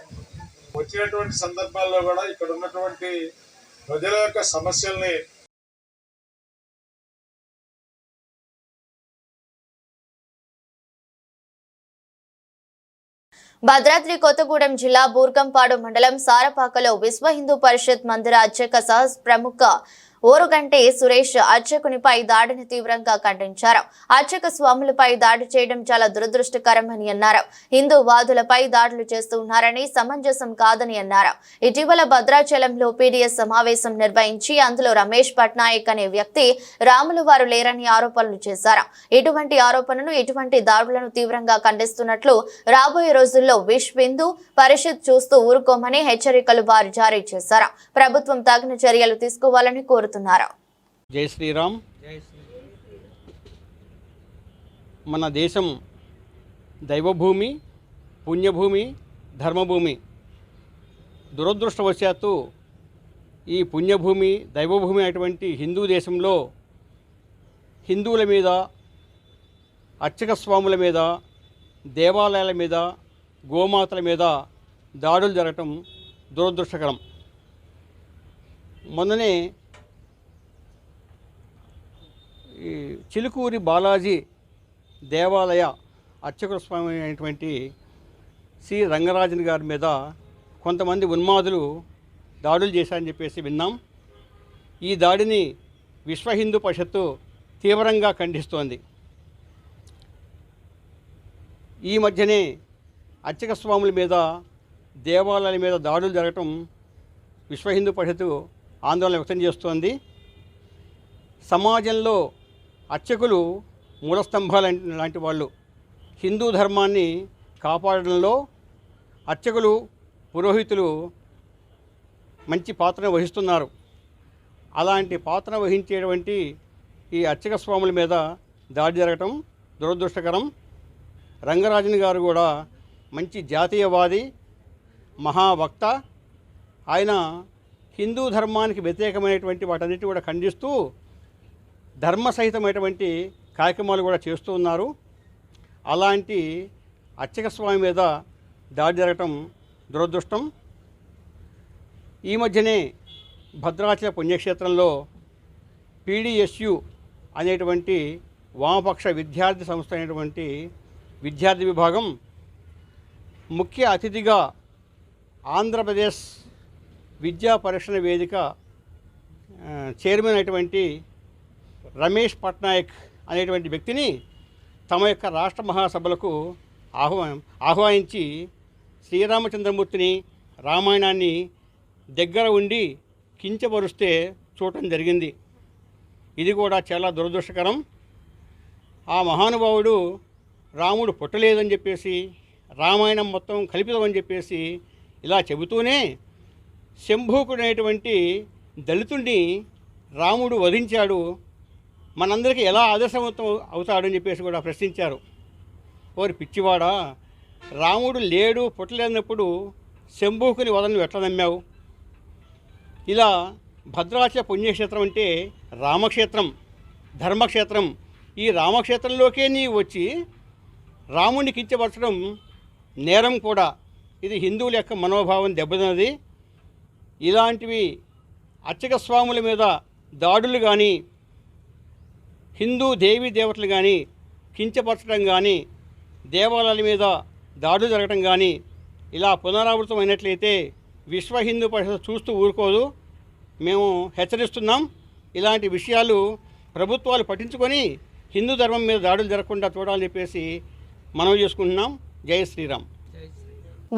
వచ్చినటువంటి సందర్భాల్లో కూడా ఇక్కడ ఉన్నటువంటి ప్రజల యొక్క సమస్యల్ని భద్రాద్రి కొత్తగూడెం జిల్లా బూర్గంపాడు మండలం సారపాకలో విశ్వ హిందూ పరిషత్ మందిర అర్చక ప్రముఖ ఓరుగంటి సురేష్ అర్చకునిపై దాడిని తీవ్రంగా ఖండించారు. అర్చక స్వాములపై దాడి చేయడం చాలా దురదృష్టకరమని అన్నారు. హిందూ వాదులపై దాడులు చేస్తున్నారని సమంజసం కాదని అన్నారు. ఇటీవల భద్రాచలంలో పీడీఎస్ సమావేశం నిర్వహించి అందులో రమేష్ పట్నాయక్ అనే వ్యక్తి రాములు వారు లేరని ఆరోపణలు చేశారు. ఇటువంటి ఆరోపణలు, ఇటువంటి దాడులను తీవ్రంగా ఖండిస్తున్నట్లు రాబోయే రోజుల్లో విశ్వ హిందూ పరిషత్ చూస్తూ ఊరుకోమని హెచ్చరికలు వారు జారీ చేశారు. ప్రభుత్వం తగిన చర్యలు తీసుకోవాలని కోరుతున్నారు. జై శ్రీరామ్. మన దేశం దైవభూమి, పుణ్యభూమి, ధర్మభూమి. దురదృష్టవశాత్తు ఈ పుణ్యభూమి, దైవభూమి అటువంటి హిందూ దేశంలో హిందువుల మీద, అర్చక స్వాముల మీద, దేవాలయాల మీద, గోమాతల మీద దాడులు జరగటం దురదృష్టకరం. మొన్ననే ఈ చిలుకూరి బాలాజీ దేవాలయ అర్చక స్వామి అయినటువంటి సి రంగరాజన్ గారి మీద కొంతమంది ఉన్మాదులు దాడులు చేశారని చెప్పేసి విన్నాం. ఈ దాడిని విశ్వ హిందూ పరిషత్తు తీవ్రంగా ఖండిస్తోంది. ఈ మధ్యనే అర్చక స్వాముల మీద, దేవాలయాల మీద దాడులు జరగటం విశ్వ హిందూ పరిషత్తు ఆందోళన వ్యక్తం చేస్తోంది. సమాజంలో అర్చకులు మూలస్తంభాలు లాంటి వాళ్ళు. హిందూ ధర్మాన్ని కాపాడడంలో అర్చకులు, పురోహితులు మంచి పాత్రను వహిస్తున్నారు. అలాంటి పాత్ర వహించేటువంటి ఈ అర్చక స్వాముల మీద దాడి జరగటం దురదృష్టకరం. రంగరాజన్ గారు కూడా మంచి జాతీయవాది, మహావక్త. ఆయన హిందూ ధర్మానికి వ్యతిరేకమైనటువంటి వాటన్నిటి కూడా ఖండిస్తూ ధర్మసహితమైనటువంటి కార్యక్రమాలు కూడా చేస్తూ ఉన్నారు. అలాంటి అర్చక స్వామి మీద దాడి జరగటం దురదృష్టం. ఈ మధ్యనే భద్రాచల పుణ్యక్షేత్రంలో పీడీఎస్యు అనేటువంటి వామపక్ష విద్యార్థి సంస్థ అయినటువంటి విద్యార్థి విభాగం ముఖ్య అతిథిగా ఆంధ్రప్రదేశ్ విద్యా పరిరక్షణ వేదిక చైర్మన్ అయినటువంటి రమేష్ పట్నాయక్ అనేటువంటి వ్యక్తిని తమ యొక్క రాష్ట్ర మహాసభలకు ఆహ్వానించి శ్రీరామచంద్రమూర్తిని, రామాయణాన్ని దగ్గర ఉండి కించపరుస్తే చూడటం జరిగింది. ఇది కూడా చాలా దురదృష్టకరం. ఆ మహానుభావుడు రాముడు పుట్టలేదని చెప్పేసి, రామాయణం మొత్తం కల్పితమని చెప్పేసి ఇలా చెబుతూనే శంభూకుడైనటువంటి దళితుడిని రాముడు వధించాడు, మనందరికీ ఎలా ఆదర్శవంతం అవుతాడని చెప్పేసి కూడా ప్రశ్నించారు. ఓరి పిచ్చివాడా, రాముడు లేడు, పుట్టలేనప్పుడు శంభూకుని వదలను ఎట్లా నమ్మావు? ఇలా భద్రాచల పుణ్యక్షేత్రం అంటే రామక్షేత్రం, ధర్మక్షేత్రం. ఈ రామక్షేత్రంలోకే నీవు వచ్చి రాముడిని కించపరచడం నేరం కూడా. ఇది హిందువుల యొక్క మనోభావం దెబ్బతిన్నది. ఇలాంటివి అర్చక స్వాముల మీద దాడులు కానీ, హిందూ దేవీ దేవతలు కానీ కించపరచడం కానీ, దేవాలయాల మీద దాడులు జరగడం కానీ ఇలా పునరావృతం అయినట్లయితే విశ్వ హిందూ పరిషత్ చూస్తూ ఊరుకోదు. మేము హెచ్చరిస్తున్నాం. ఇలాంటి విషయాలు ప్రభుత్వాలు పట్టించుకొని హిందూ ధర్మం మీద దాడులు జరగకుండా చూడాలని చెప్పేసి మనవి చేసుకుంటున్నాం. జై శ్రీరామ్.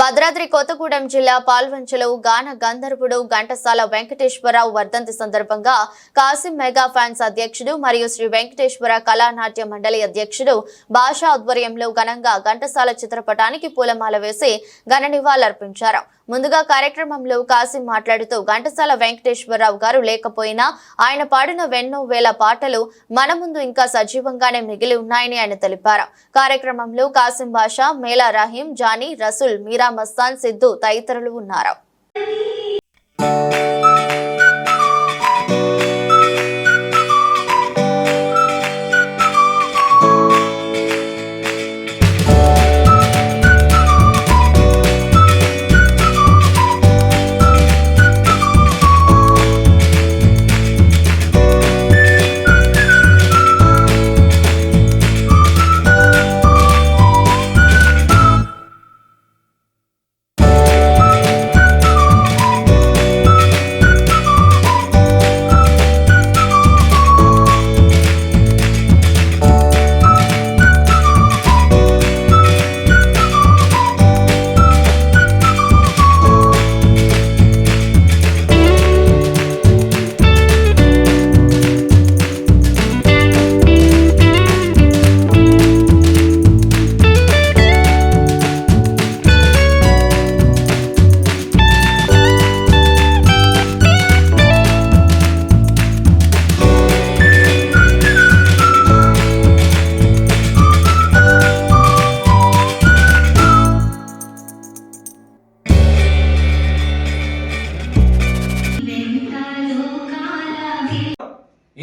భద్రాద్రి కొత్తగూడెం జిల్లా పాల్వంచలో గాన గంధర్వుడు ఘంటసాల వెంకటేశ్వరరావు వర్ధంతి సందర్భంగా కాసిం మెగా ఫ్యాన్స్ అధ్యక్షుడు మరియు శ్రీ వెంకటేశ్వర కళానాట్య మండలి అధ్యక్షుడు భాషా ఆధ్వర్యంలో ఘనంగా ఘంటసాల చిత్రపటానికి పూలమాల వేసి ఘన నివాళులర్పించారు. ముందుగా కార్యక్రమంలో కాసిం మాట్లాడుతూ ఘంటసాల వెంకటేశ్వరరావు గారు లేకపోయినా ఆయన పాడిన ఎన్నో వేల పాటలు మన ముందు ఇంకా సజీవంగానే మిగిలి ఉన్నాయని ఆయన తెలిపారు. కార్యక్రమంలో కాసిం బాషా, మేలా రహీం, జానీ, రసూల్, మీరా మస్తాన్, సిద్ధు తదితరులు ఉన్నారు.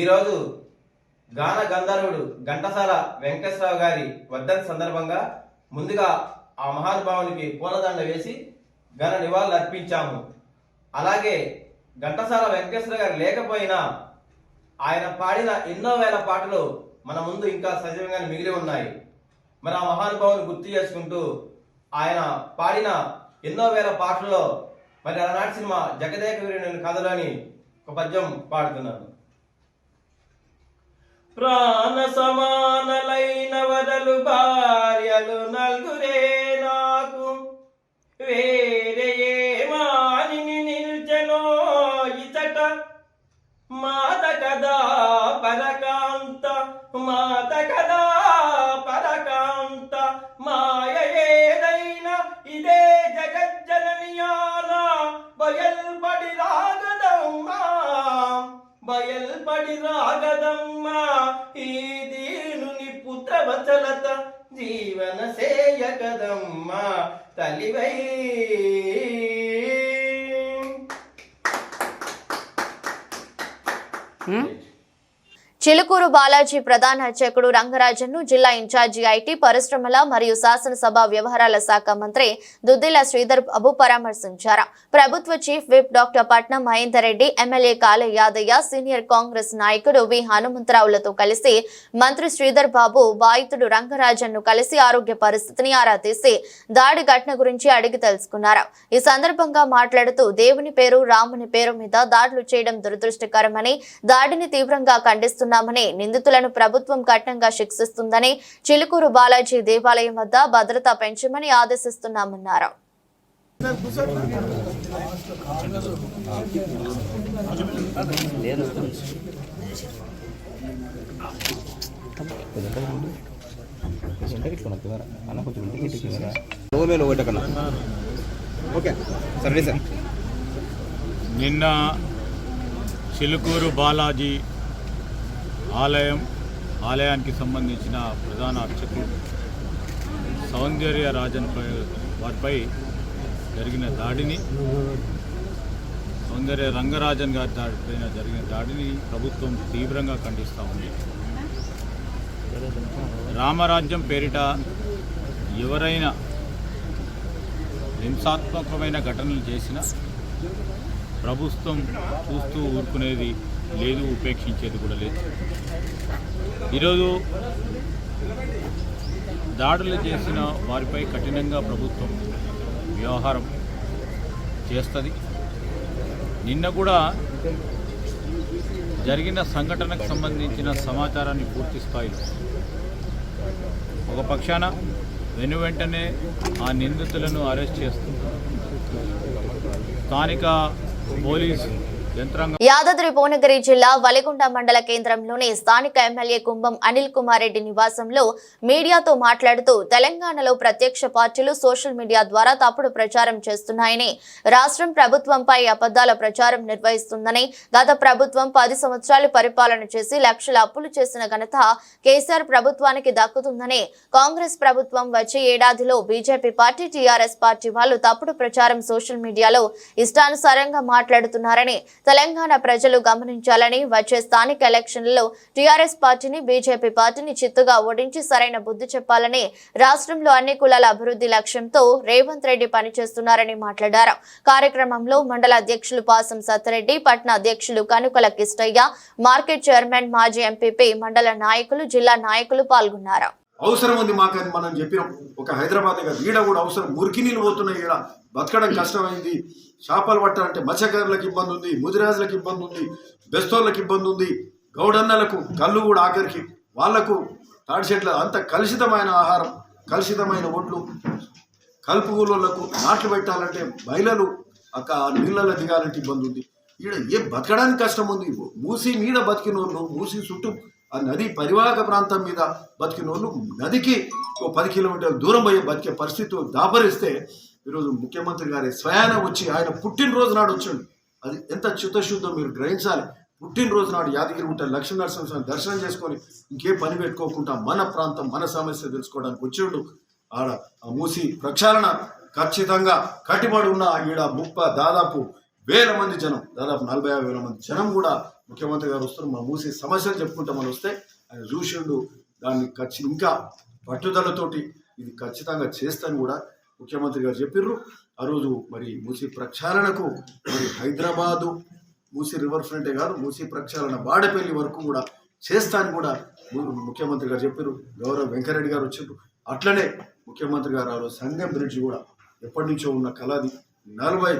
ఈరోజు గాన గంధర్వుడు ఘంటసాల వెంకటేశ్వరరావు గారి వర్ధంతి సందర్భంగా ముందుగా ఆ మహానుభావునికి పూలదండ వేసి ఘన నివాళులు అర్పించాము. అలాగే ఘంటసాల వెంకటేశ్వర గారు లేకపోయినా ఆయన పాడిన ఎన్నో వేల పాటలు మన ముందు ఇంకా సజీవంగానే మిగిలి ఉన్నాయి. మరి ఆ మహానుభావుని గుర్తు చేసుకుంటూ ఆయన పాడిన ఎన్నో వేల పాటల్లో మరి అలనాటి సినిమా జగదేక వీరుని కథలోని ఒక పద్యం పాడుతున్నాను. ప్రాణ సమానలైన వదలు భార్యలు నలుగురే నాకు వేరే మాని నిల్చెనో ఇచట మాత కదా పరకాంత మాత కదా పరకాంత మాయ ఏదైనా ఇదే జగజ్జననియాల బయల్పడి రాగదమ్మా బయల్పడి రాగదమ్మా ఈ దీనుని పుత్రవచలత జీవన సేయకదమ్మా తలివై. చిలుకూరు బాలాజీ ప్రధాన అర్చకుడు రంగరాజన్ను జిల్లా ఇన్ఛార్జి ఐటీ, పరిశ్రమల మరియు శాసనసభ వ్యవహారాల శాఖ మంత్రి దుద్దిల శ్రీధర్ బాబు పరామర్శించారు. ప్రభుత్వ చీఫ్ విప్ డాక్టర్ పట్నం మహేందర్ రెడ్డి, ఎమ్మెల్యే కాళే యాదయ్య, సీనియర్ కాంగ్రెస్ నాయకుడు వి హనుమంతరావులతో కలిసి మంత్రి శ్రీధర్ బాబు బాధితుడు రంగరాజన్ను కలిసి ఆరోగ్య పరిస్థితిని ఆరా తీసి దాడి ఘటన గురించి అడిగి తెలుసుకున్నారు. ఈ సందర్భంగా మాట్లాడుతూ దేవుని పేరు, రాముని పేరు మీద దాడులు చేయడం దురదృష్టకరమని, దాడిని తీవ్రంగా ఖండిస్తున్నారు. నిందితులను ప్రభుత్వం కఠినంగా శిక్షిస్తుందని, చిలుకూరు బాలాజీ దేవాలయం వద్ద భద్రత పెంచమని ఆదేశిస్తున్నామన్నారు. నిన్న చిలుకూరు బాలాజీ ఆలయానికి సంబంధించిన ప్రధాన అర్చకులు సౌందర్య రాజన్ వారిపై జరిగిన దాడిని, సౌందర్య రంగరాజన్ గారి పైన జరిగిన దాడిని ప్రభుత్వం తీవ్రంగా ఖండిస్తూ ఉంది. రామరాజ్యం పేరిట ఎవరైనా హింసాత్మకమైన ఘటనలు చేసినా ప్రభుత్వం చూస్తూ ఊరుకునేది లేదు, ఉపేక్షించేది కూడా లేదు. ఈరోజు దాడులు చేసిన వారిపై కఠినంగా ప్రభుత్వం వ్యవహారం చేస్తుంది. నిన్న కూడా జరిగిన సంఘటనకు సంబంధించిన సమాచారాన్ని పూర్తి స్థాయిలో ఒక పక్షాన వెనువెంటనే ఆ నిందితులను అరెస్ట్ చేస్తూ స్థానిక పోలీస్ యంత్రాంగం యాదాద్రి భువనగిరి జిల్లా వలిగొండ మండల కేంద్రంలోని స్థానిక ఎమ్మెల్యే కుంభం అనిల్ కుమార్ రెడ్డి నివాసంలో మీడియాతో మాట్లాడుతూ తెలంగాణలో ప్రత్యక్ష పార్టీలు సోషల్ మీడియా ద్వారా తప్పుడు ప్రచారం చేస్తున్నాయని, రాష్ట్రం ప్రభుత్వంపై అబద్దాల ప్రచారం నిర్వహిస్తుందని, గత ప్రభుత్వం 10 సంవత్సరాలు పరిపాలన చేసి లక్షల అప్పులు చేసిన ఘనత కేసీఆర్ ప్రభుత్వానికి దక్కుతుందని, కాంగ్రెస్ ప్రభుత్వం వచ్చే ఏడాదిలో బీజేపీ పార్టీ టీఆర్ఎస్ పార్టీ వాళ్ళు తప్పుడు ప్రచారం సోషల్ మీడియాలో ఇష్టానుసారంగా మాట్లాడుతున్నారని తెలంగాణ ప్రజలు గమనించాలని, వచ్చే స్థానిక ఎలక్షన్లలో టీఆర్ఎస్ పార్టీని బీజేపీ పార్టీని చిత్తుగా ఓడించి సరైన బుద్ధి చెప్పాలని, రాష్ట్రంలో అన్ని కులాల అభివృద్ధి లక్ష్యంతో రేవంత్ రెడ్డి పనిచేస్తున్నారని మాట్లాడారు. కార్యక్రమంలో మండల అధ్యక్షులు పాసం సత్యరెడ్డి, పట్న అధ్యక్షులు కనుకల కిష్టయ్య, మార్కెట్ చైర్మన్, మాజీ ఎంపీపీ, మండల నాయకులు, జిల్లా నాయకులు పాల్గొన్నారు. అవసరం ఉంది మాకని మనం చెప్పినాం. ఒక హైదరాబాద్ కాదు, ఈడ కూడా అవసరం. మురికి నీళ్ళు పోతున్నాయి, ఈడ బతకడం కష్టమైంది. చేపలు పట్టాలంటే మత్స్యకారులకు ఇబ్బంది ఉంది, ముదిరాజులకు ఇబ్బంది ఉంది, బెస్తోళ్ళకి ఇబ్బంది ఉంది, గౌడన్నలకు కళ్ళు కూడా ఆఖరికి వాళ్లకు తాడి చెట్ల అంత కలుషితమైన ఆహారం, కలుషితమైన ఒడ్లు, కలుపు కూలోళ్లకు నాట్లు పెట్టాలంటే మహిళలు నీళ్ళలో దిగాలంటే ఇబ్బంది ఉంది. ఈడ బతకడానికి కష్టం ఉంది. మూసి మీద బతికిన వాళ్ళు, మూసి చుట్టూ ఆ నది పరివాహక ప్రాంతం మీద బతికిన వాళ్ళు నదికి 10 కిలోమీటర్ల దూరం పోయి బతికే పరిస్థితి దాపరిస్తే ఈరోజు ముఖ్యమంత్రి గారి స్వయాన వచ్చి ఆయన పుట్టినరోజు నాడు వచ్చాడు. అది ఎంత చిత్తశుద్ధం మీరు గ్రహించాలి. పుట్టినరోజు నాడు యాదగిరిగుట్ట లక్ష్మీనరసింహస్వామి దర్శనం చేసుకొని ఇంకే పని పెట్టుకోకుండా మన ప్రాంతం మన సమస్య తెలుసుకోవడానికి వచ్చిండు. ఆడ మూసి ప్రక్షాళన ఖచ్చితంగా కట్టుబడి ఉన్న ఈడ దాదాపు 1000 మంది జనం, దాదాపు 40,000 మంది జనం కూడా ముఖ్యమంత్రి గారు వస్తారు. మా మూసి సమస్యలు చెప్పుకుంటామని వస్తే ఆయన చూసిండు. దాన్ని ఇంకా పట్టుదలతోటి ఇది ఖచ్చితంగా చేస్తాను కూడా ముఖ్యమంత్రి గారు చెప్పిర్రు. ఆ రోజు మరి మూసి ప్రక్షాళనకు మరి హైదరాబాదు మూసి రివర్ ఫ్రంటే కాదు, మూసి ప్రక్షాళన వాడపల్లి వరకు కూడా చేస్తాను కూడా ముఖ్యమంత్రి గారు చెప్పారు. గౌరవ వెంకరెడ్డి గారు వచ్చారు. అట్లనే ముఖ్యమంత్రి గారు ఆ రోజు సంగం బ్రిడ్జ్ కూడా ఎప్పటి నుంచో ఉన్న కళది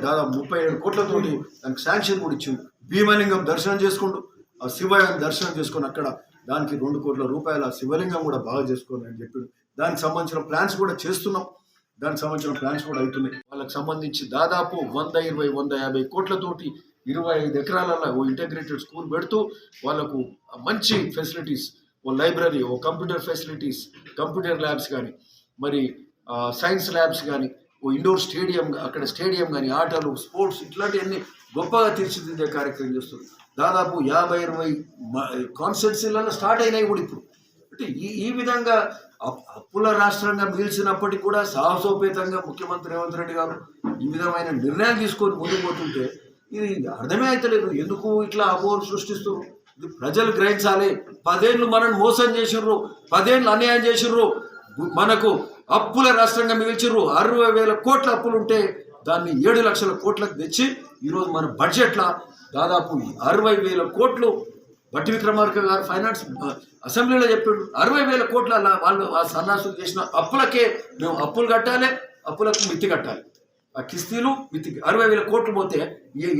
దాదాపు 37 కోట్లతోటి దానికి శాంక్షన్ కూడా ఇచ్చింది. భీమలింగం దర్శనం చేసుకుంటూ ఆ శివయ్యని దర్శనం చేసుకొని అక్కడ దానికి 2 కోట్ల రూపాయల శివలింగం కూడా బాగా చేసుకోండి అని చెప్పి దానికి సంబంధించిన ప్లాన్స్ కూడా చేస్తున్నాం. దానికి సంబంధించిన ప్లాన్స్ కూడా అవుతున్నాయి. వాళ్ళకి సంబంధించి దాదాపు 120-150 కోట్లతోటి 25 ఎకరాలలో ఓ ఇంటగ్రేటెడ్ స్కూల్ పెడుతూ వాళ్ళకు మంచి ఫెసిలిటీస్, ఓ లైబ్రరీ, ఓ కంప్యూటర్ ఫెసిలిటీస్, కంప్యూటర్ ల్యాబ్స్ కానీ, మరి సైన్స్ ల్యాబ్స్ కానీ, ఓ ఇండోర్ స్టేడియం, అక్కడ స్టేడియం కానీ, ఆటలు, స్పోర్ట్స్ ఇట్లాంటివన్నీ గొప్పగా తీర్చిదిద్దే కార్యక్రమం చేస్తుంది. దాదాపు 50-20 కాన్స్టిట్యున్సీలలో స్టార్ట్ అయినాయి కూడా ఇప్పుడు. అంటే ఈ విధంగా అప్పుల రాష్ట్రంగా మిగిల్చినప్పటికీ కూడా సాహసోపేతంగా ముఖ్యమంత్రి రేవంత్ రెడ్డి గారు ఈ విధమైన నిర్ణయాలు తీసుకొని ముందుకు పోతుంటే ఇది అర్థమే అవుతలేదు. ఎందుకు ఇట్లా అపోహలు సృష్టిస్తూ ఇది ప్రజలు గ్రహించాలి. 10 ఏళ్ళు మనల్ని మోసం చేసిర్రు, 10 ఏళ్ళు అన్యాయం చేసిర్రు, మనకు అప్పుల రాష్ట్రంగా మిగిల్చిర్రు. 60,000 కోట్ల అప్పులు ఉంటే దాన్ని 7 లక్షల కోట్లకు తెచ్చి ఈరోజు మన బడ్జెట్లో దాదాపు 60,000 కోట్లు బట్టి విక్రమార్క గారు ఫైనాన్స్ అసెంబ్లీలో చెప్పాడు. 60,000 కోట్ల వాళ్ళు ఆ సన్నాసులు చేసిన అప్పులకే మేము అప్పులు కట్టాలి, అప్పులకు మిత్తి కట్టాలి. ఆ కిస్తీలు మిత్తికి 60,000 కోట్లు పోతే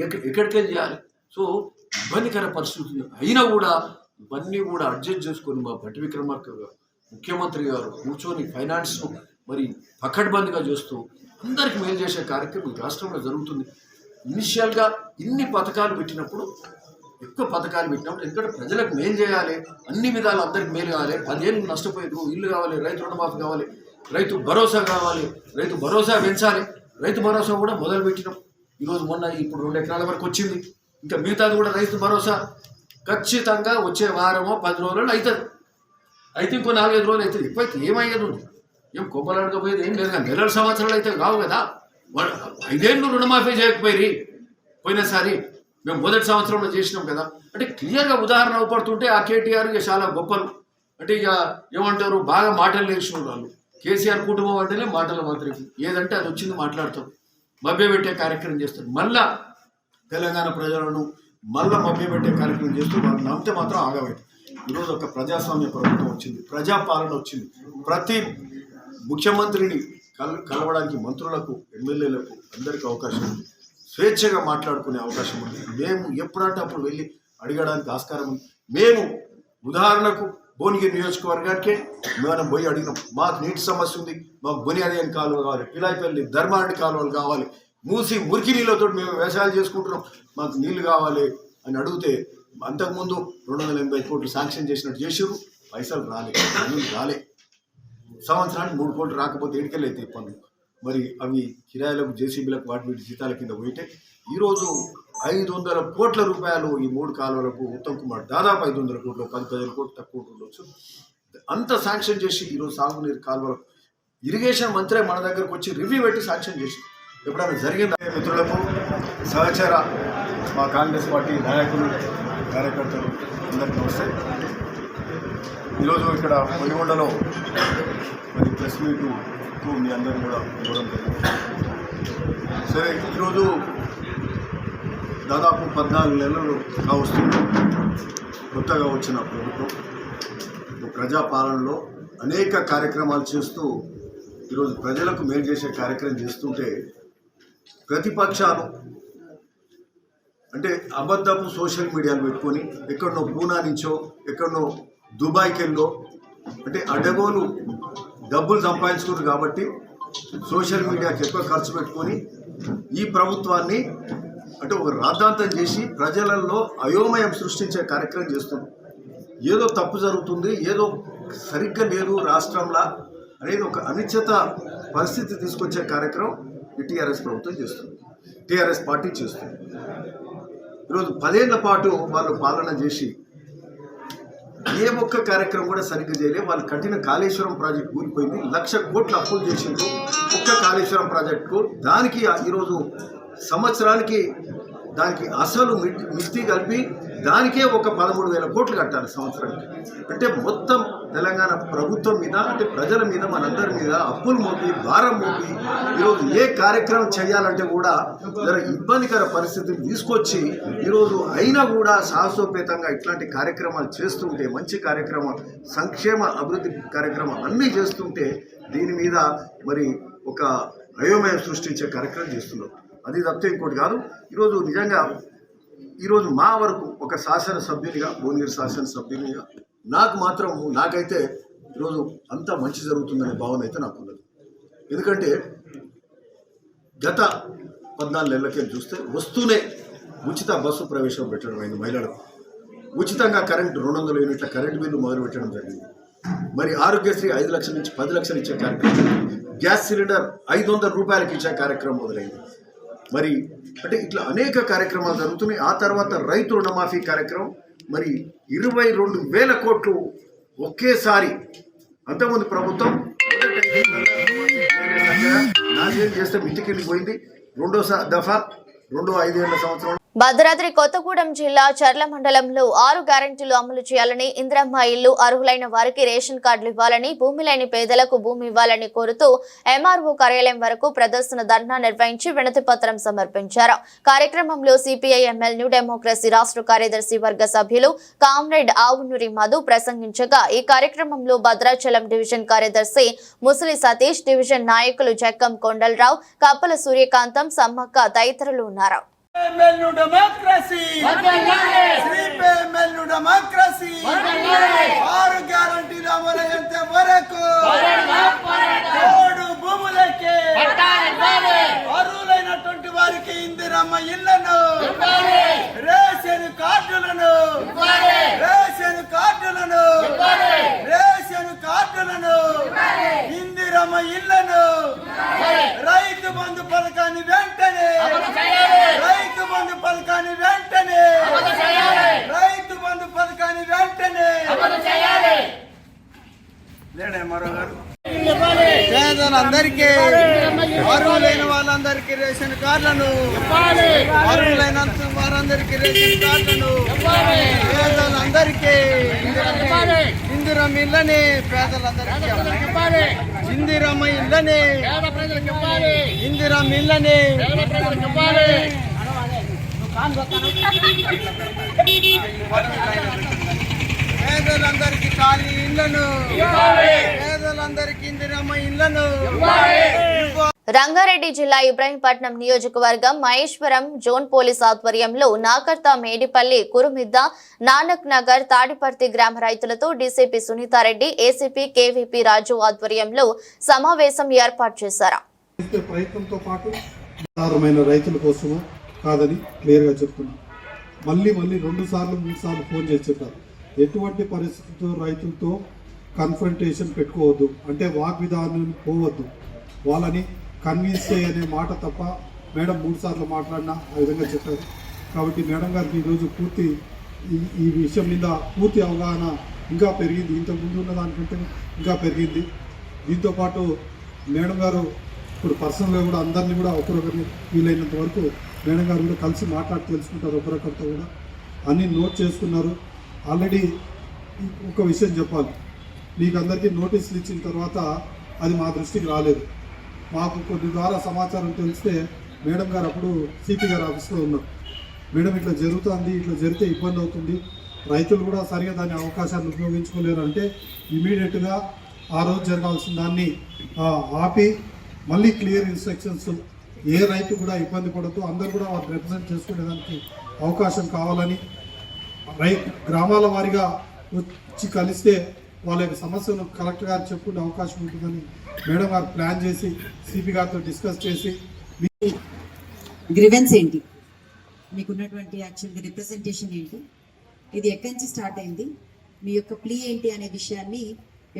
ఎక్కడికెళ్ళి చేయాలి? సో ఇబ్బందికర పరిస్థితులు అయినా కూడా ఇవన్నీ కూడా అడ్జస్ట్ చేసుకొని మా బట్టి విక్రమార్క గారు ముఖ్యమంత్రి గారు కూర్చొని ఫైనాన్స్ను మరి పకడ్బందీగా చేస్తూ అందరికి మేలు చేసే కార్యక్రమం ఈ రాష్ట్రంలో జరుగుతుంది. ఇనిషియల్గా ఇన్ని పథకాలు పెట్టినప్పుడు, ఎక్కువ పథకాలు పెట్టినప్పుడు ఎందుకంటే ప్రజలకు మేలు చేయాలి, అన్ని విధాలు అందరికి మేలు కావాలి. 10 ఏళ్ళు నష్టపోయారు, ఇల్లు కావాలి, రైతు రుణమాఫీ కావాలి, రైతు భరోసా కావాలి, రైతు భరోసా పెంచాలి. రైతు భరోసా కూడా మొదలు పెట్టినాం. ఈరోజు ఇప్పుడు 2 ఎకరాల వరకు వచ్చింది. ఇంకా మిగతాది కూడా రైతు భరోసా ఖచ్చితంగా వచ్చే వారమో 10 రోజులలో అవుతుంది. అయితే ఇంకో 4-5 రోజులు అవుతుంది. ఎక్కువైతే ఏమయ్యేది ఉంది, ఏం కొబ్బలాడకపోయేది ఏం లేదు. కానీ 2 సంవత్సరాలు అయితే కావు కదా. 5 ఏళ్ళు రుణమాఫీ చేయకపోయి పోయినసారి మేము మొదటి సంవత్సరంలో చేసినాం కదా. అంటే క్లియర్గా ఉదాహరణ అవపడుతుంటే ఆ కేటీఆర్ ఇక చాలా గొప్పలు. అంటే ఇక ఏమంటారు, బాగా మాటలు నేర్చిన వాళ్ళు. కేసీఆర్ కుటుంబం అంటేనే మాటల మాత్రమే, ఏదంటే అది వచ్చింది మాట్లాడతాం, మభ్యపెట్టే కార్యక్రమం చేస్తారు. మళ్ళా తెలంగాణ ప్రజలను మళ్ళీ మభ్యపెట్టే కార్యక్రమం చేస్తూ వాళ్ళు నమ్మితే మాత్రం ఆగబెట్టి ఈరోజు ఒక ప్రజాస్వామ్య ప్రభుత్వం వచ్చింది, ప్రజాపాలన వచ్చింది. ప్రతి ముఖ్యమంత్రిని కలవడానికి మంత్రులకు, ఎమ్మెల్యేలకు అందరికీ అవకాశం ఉంది. స్వేచ్ఛగా మాట్లాడుకునే అవకాశం ఉంది. మేము ఎప్పుడంటే అప్పుడు వెళ్ళి అడగడానికి ఆస్కారం ఉంది. మేము ఉదాహరణకు భువనగిరి నియోజకవర్గానికి మనం పోయి అడిగినాం, మాకు నీటి సమస్య ఉంది, మాకు బునియాది కాలువ కావాలి, పిలాయిపల్లి ధర్మారెడ్డి కాలువలు కావాలి, మూసి మురికి నీళ్ళతో మేము వ్యవసాయాలు చేసుకుంటున్నాం, మాకు నీళ్లు కావాలి అని అడిగితే అంతకుముందు 280 కోట్లు శాంక్షన్ చేసినట్టు చేసారు, పైసలు రాలే, పనులు రాలే. సంవత్సరానికి 3 కోట్లు రాకపోతే ఎడికెళ్ళైతే పనులు. మరి అవి కిరాయిలకు, జేసీబీలకు, వాటి వీటి జీతాల కింద పోయితే ఈరోజు 500 కోట్ల రూపాయలు ఈ 3 కాలువలకు ఉత్తమ్ కుమార్ దాదాపు 500 కోట్లు, 10-15 కోట్లు తక్కువ ఉండొచ్చు, అంత శాంక్షన్ చేసి ఈరోజు సాగునీరు కాలువలకు ఇరిగేషన్ మంత్రి మన దగ్గరకు వచ్చి రివ్యూ పెట్టి శాంక్షన్ చేసి ఎప్పుడైనా జరిగిందా? మిత్రులకు, సహచర మా కాంగ్రెస్ పార్టీ నాయకులు, కార్యకర్తలు అందరికీ నమస్తే. ఈరోజు ఇక్కడ పొలిగొండలో మరి ప్రెస్ మీటు మీ అందరూ కూడా ఇవ్వడం జరిగింది. సరే, ఈరోజు దాదాపు 14 నెలలు కావస్తుంది కొత్తగా వచ్చిన ప్రభుత్వం. ప్రజాపాలనలో అనేక కార్యక్రమాలు చేస్తూ ఈరోజు ప్రజలకు మేలు చేసే కార్యక్రమం చేస్తుంటే ప్రతిపక్షాలు అంటే అబద్ధపు సోషల్ మీడియాలు పెట్టుకొని ఎక్కడనో పూనా నుంచో ఎక్కడనో దుబాయ్కి వెళ్ళో అంటే అడగోలు డబ్బులు సంపాదించుకున్నారు కాబట్టి సోషల్ మీడియాకి ఎక్కువ ఖర్చు పెట్టుకొని ఈ ప్రభుత్వాన్ని అంటే ఒక రాద్ధాంతం చేసి ప్రజలలో అయోమయం సృష్టించే కార్యక్రమం చేస్తుంది. ఏదో తప్పు జరుగుతుంది, ఏదో సరిగ్గా లేదు రాష్ట్రంలో అనేది ఒక అనిశ్చిత పరిస్థితి తీసుకొచ్చే కార్యక్రమం ఈ టీఆర్ఎస్ ప్రభుత్వం చేస్తుంది, టీఆర్ఎస్ పార్టీ చేస్తుంది. ఈరోజు 10 ఏళ్ల పాటు వాళ్ళు పాలన చేసి ఏ ఒక్క కార్యక్రమం కూడా సరిగ్గా చేయలేదు. వాళ్ళు కట్టిన కాళేశ్వరం ప్రాజెక్ట్ కూలిపోయింది, 1,00,000 కోట్లు అప్పులు చేసిండ్రు ఒక్క కాళేశ్వరం ప్రాజెక్టుకు. దానికి ఈరోజు సంవత్సరానికి దానికి అసలు మిత్తి కలిపి దానికే ఒక 13,000 కోట్లు కట్టాలి సంవత్సరానికి. అంటే మొత్తం తెలంగాణ ప్రభుత్వం మీద అంటే ప్రజల మీద మనందరి మీద అప్పులు మోపి భారం మోపి ఈరోజు ఏ కార్యక్రమం చేయాలంటే కూడా జర ఇబ్బందికర పరిస్థితిని తీసుకొచ్చి ఈరోజు అయినా కూడా సాహసోపేతంగా ఇట్లాంటి కార్యక్రమాలు చేస్తుంటే, మంచి కార్యక్రమం, సంక్షేమ అభివృద్ధి కార్యక్రమం అన్నీ చేస్తుంటే దీని మీద మరి ఒక అయోమయం సృష్టించే కార్యక్రమం చేస్తున్నారు. అది తప్పితే ఇంకోటి కాదు. ఈరోజు నిజంగా ఈరోజు మా వరకు ఒక శాసనసభ్యునిగా, భువనగిరి శాసనసభ్యునిగా నాకైతే ఈరోజు అంతా మంచి జరుగుతుందనే భావన అయితే నాకు ఉన్నది. ఎందుకంటే గత 14 నెలలకే చూస్తే వస్తూనే ఉచిత బస్సు ప్రవేశం పెట్టడం అయింది మహిళలకు, ఉచితంగా కరెంటు 200 యూనిట్ల కరెంటు బిల్లు మొదలు పెట్టడం జరిగింది. మరి ఆరోగ్యశ్రీ 5 లక్షల నుంచి 10 లక్షలు ఇచ్చే కార్యక్రమం, గ్యాస్ సిలిండర్ 500 రూపాయలకి ఇచ్చే కార్యక్రమం మొదలైంది. మరి అంటే ఇట్లా అనేక కార్యక్రమాలు జరుగుతున్నాయి. ఆ తర్వాత రైతు రుణమాఫీ కార్యక్రమం మరి 22,000 కోట్లు ఒకేసారి. అంతకుముందు ప్రభుత్వం నాలుగేళ్ళు చేస్తే మితికింది పోయింది, రెండో దఫా 5 ఏళ్ల సంవత్సరం. భద్రాద్రి కొత్తగూడెం జిల్లా చర్ల మండలంలో 6 గ్యారెంటీలు అమలు చేయాలని, ఇందిరమ్మ ఇల్లు అర్హులైన వారికి రేషన్ కార్డులు ఇవ్వాలని, భూమి లేని పేదలకు భూమి ఇవ్వాలని కోరుతూ ఎంఆర్ఓ కార్యాలయం వరకు ప్రదర్శన ధర్నా నిర్వహించి వినతి పత్రం సమర్పించారు. కార్యక్రమంలో సిపిఐ ఎంఎల్ న్యూ డెమోక్రసీ రాష్ట్ర కార్యదర్శి వర్గ సభ్యులు కామ్రేడ్ ఆవునూరి మధు ప్రసంగించగా, ఈ కార్యక్రమంలో భద్రాచలం డివిజన్ కార్యదర్శి ముసలి సతీష్, డివిజన్ నాయకులు జక్కం కొండలరావు, కప్పల సూర్యకాంతం, సమ్మక్క తదితరులు ఉన్నారు. మెల్లు డెమోక్రసీ మెల్లు డెమోక్రసీ 6 గ్యారెంటీలు అమలయ్యేంత వరకు కోడు భూములకే అర్హులైనటువంటి వారికి ఇందిరమ్మ ఇళ్లను, రేషన్ కార్డులను ఇందిరమ్మ ఇళ్లను, రైతు బంధు పథకాన్ని వెంటనే పేదలందరికీ, అర్హులైన వాళ్ళందరికీ రేషన్ కార్డులను, అర్హులైనంత వారందరికీ రేషన్ కార్డులను, పేదలందరికీ ఇందిరమ్మ ఇళ్ళని, పేదలందరికీ ఇందిరమ్మ ఇళ్ళని, ఇందిరమ్మ ఇళ్ళని పేదలందరికీ ఖాళీ ఇళ్లను, పేదలందరికీ ఇందిరమ్మ ఇళ్లను. రంగారెడ్డి జిల్లా ఇబ్రాహీంపట్నం నియోజకవర్గం మహేశ్వరం జోన్ పోలీస్ ఆధ్వర్యంలో నాకర్త, మేడిపల్లి, కురుమిద్ద, నానక్ నగర్, తాడిపర్తి గ్రామ రైతులతో డీసీపీ సునీతారెడ్డి, ఏసీపీ కేవీపీ రాజు ఆధ్వర్యంలో సమావేశం ఏర్పాటు చేశారు. ప్రయత్నంతో పాటు సాధారణమైన రైతుల కోసమో కాదని క్లియర్గా చెప్తున్నాం. మళ్ళీ 2 సార్లు 3 సార్లు ఫోన్ చేసి చెప్పారు, ఎటువంటి పరిస్థితుల్లో రైతులతో కన్ఫ్రంటేషన్ పెట్టుకోవద్దు, అంటే వాగ్విధానం పోవద్దు, వాళ్ళని కన్విన్స్ అనే మాట తప్ప మేడం 3 సార్లు మాట్లాడినా ఆ విధంగా చెప్పారు. కాబట్టి మేడం గారికి ఈరోజు పూర్తి ఈ విషయం మీద పూర్తి అవగాహన ఇంకా పెరిగింది, ఇంతకుముందు ఉన్న దానికంటే ఇంకా పెరిగింది. దీంతోపాటు మేడం గారు ఇప్పుడు పర్సనల్గా కూడా అందరినీ కూడా ఒకరొకరిని వీలైనంత వరకు మేడం గారు కూడా కలిసి మాట్లాడి తెలుసుకుంటారు, ఒకరొకరితో కూడా అన్నీ నోట్ చేసుకున్నారు. ఆల్రెడీ ఒక విషయం చెప్పాలి, మీకు అందరికీ నోటీసులు ఇచ్చిన తర్వాత అది మా దృష్టికి రాలేదు. మాకు కొన్ని ద్వారా సమాచారం తెలిస్తే మేడం గారు అప్పుడు సిపి గారు ఆఫీస్లో ఉన్నారు. మేడం ఇట్లా జరుగుతుంది, ఇట్లా జరిగితే ఇబ్బంది అవుతుంది, రైతులు కూడా సరిగా దాని అవకాశాన్ని ఉపయోగించుకోలేరు అంటే ఇమీడియట్గా ఆ రోజు జరగాల్సిన దాన్ని ఆపి మళ్ళీ క్లియర్ ఇన్స్ట్రక్షన్స్, ఏ రైతు కూడా ఇబ్బంది పడద్దు, అందరూ కూడా వాటిని రిప్రజెంట్ చేసుకునేదానికి అవకాశం కావాలని, గ్రామాల వారీగా వచ్చి కలిస్తే వాళ్ళ యొక్క సమస్యను కలెక్టర్ గారు చెప్పుకునే అవకాశం ఉంటుందని మేడం గారు ప్లాన్ చేసి సిపి గారితో డిస్కస్ చేసి గ్రివెన్స్ ఏంటి, మీకున్నటువంటి యాక్చువల్గా రిప్రజెంటేషన్ ఏంటి, ఇది ఎక్కడి నుంచి స్టార్ట్ అయింది, మీ యొక్క ప్లీ ఏంటి అనే విషయాన్ని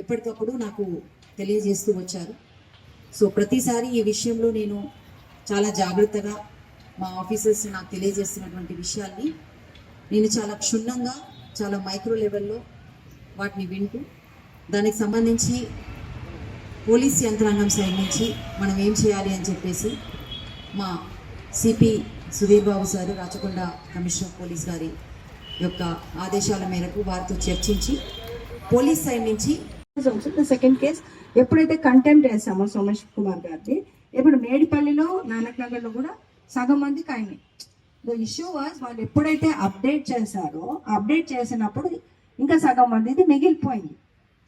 ఎప్పటికప్పుడు నాకు తెలియజేస్తూ వచ్చారు. సో ప్రతిసారి ఈ విషయంలో నేను చాలా జాగ్రత్తగా మా ఆఫీసర్స్ నాకు తెలియజేస్తున్నటువంటి విషయాల్ని నేను చాలా క్షుణ్ణంగా, చాలా మైక్రో లెవెల్లో వాటిని వింటూ దానికి సంబంధించి పోలీస్ యంత్రాంగం సైడ్ నుంచి మనం ఏం చేయాలి అని చెప్పేసి మా CP Sudheer Babu sir, Rachakonda commissioner of police గారి యొక్క ఆదేశాల మేరకు వారితో చర్చించి పోలీస్ సైడ్ నుంచి సెకండ్ కేసు ఎప్పుడైతే కంటెంప్ట్ చేస్తామో సోమేష్ కుమార్ గారిని, ఇప్పుడు మేడిపల్లిలో నానక్ నగర్లో కూడా సగం మందికి అయినాయి. ద ఇష్యూ వాజ్ వాళ్ళు ఎప్పుడైతే అప్డేట్ చేశారో అప్డేట్ చేసినప్పుడు ఇంకా సగం మందిది మిగిలిపోయింది.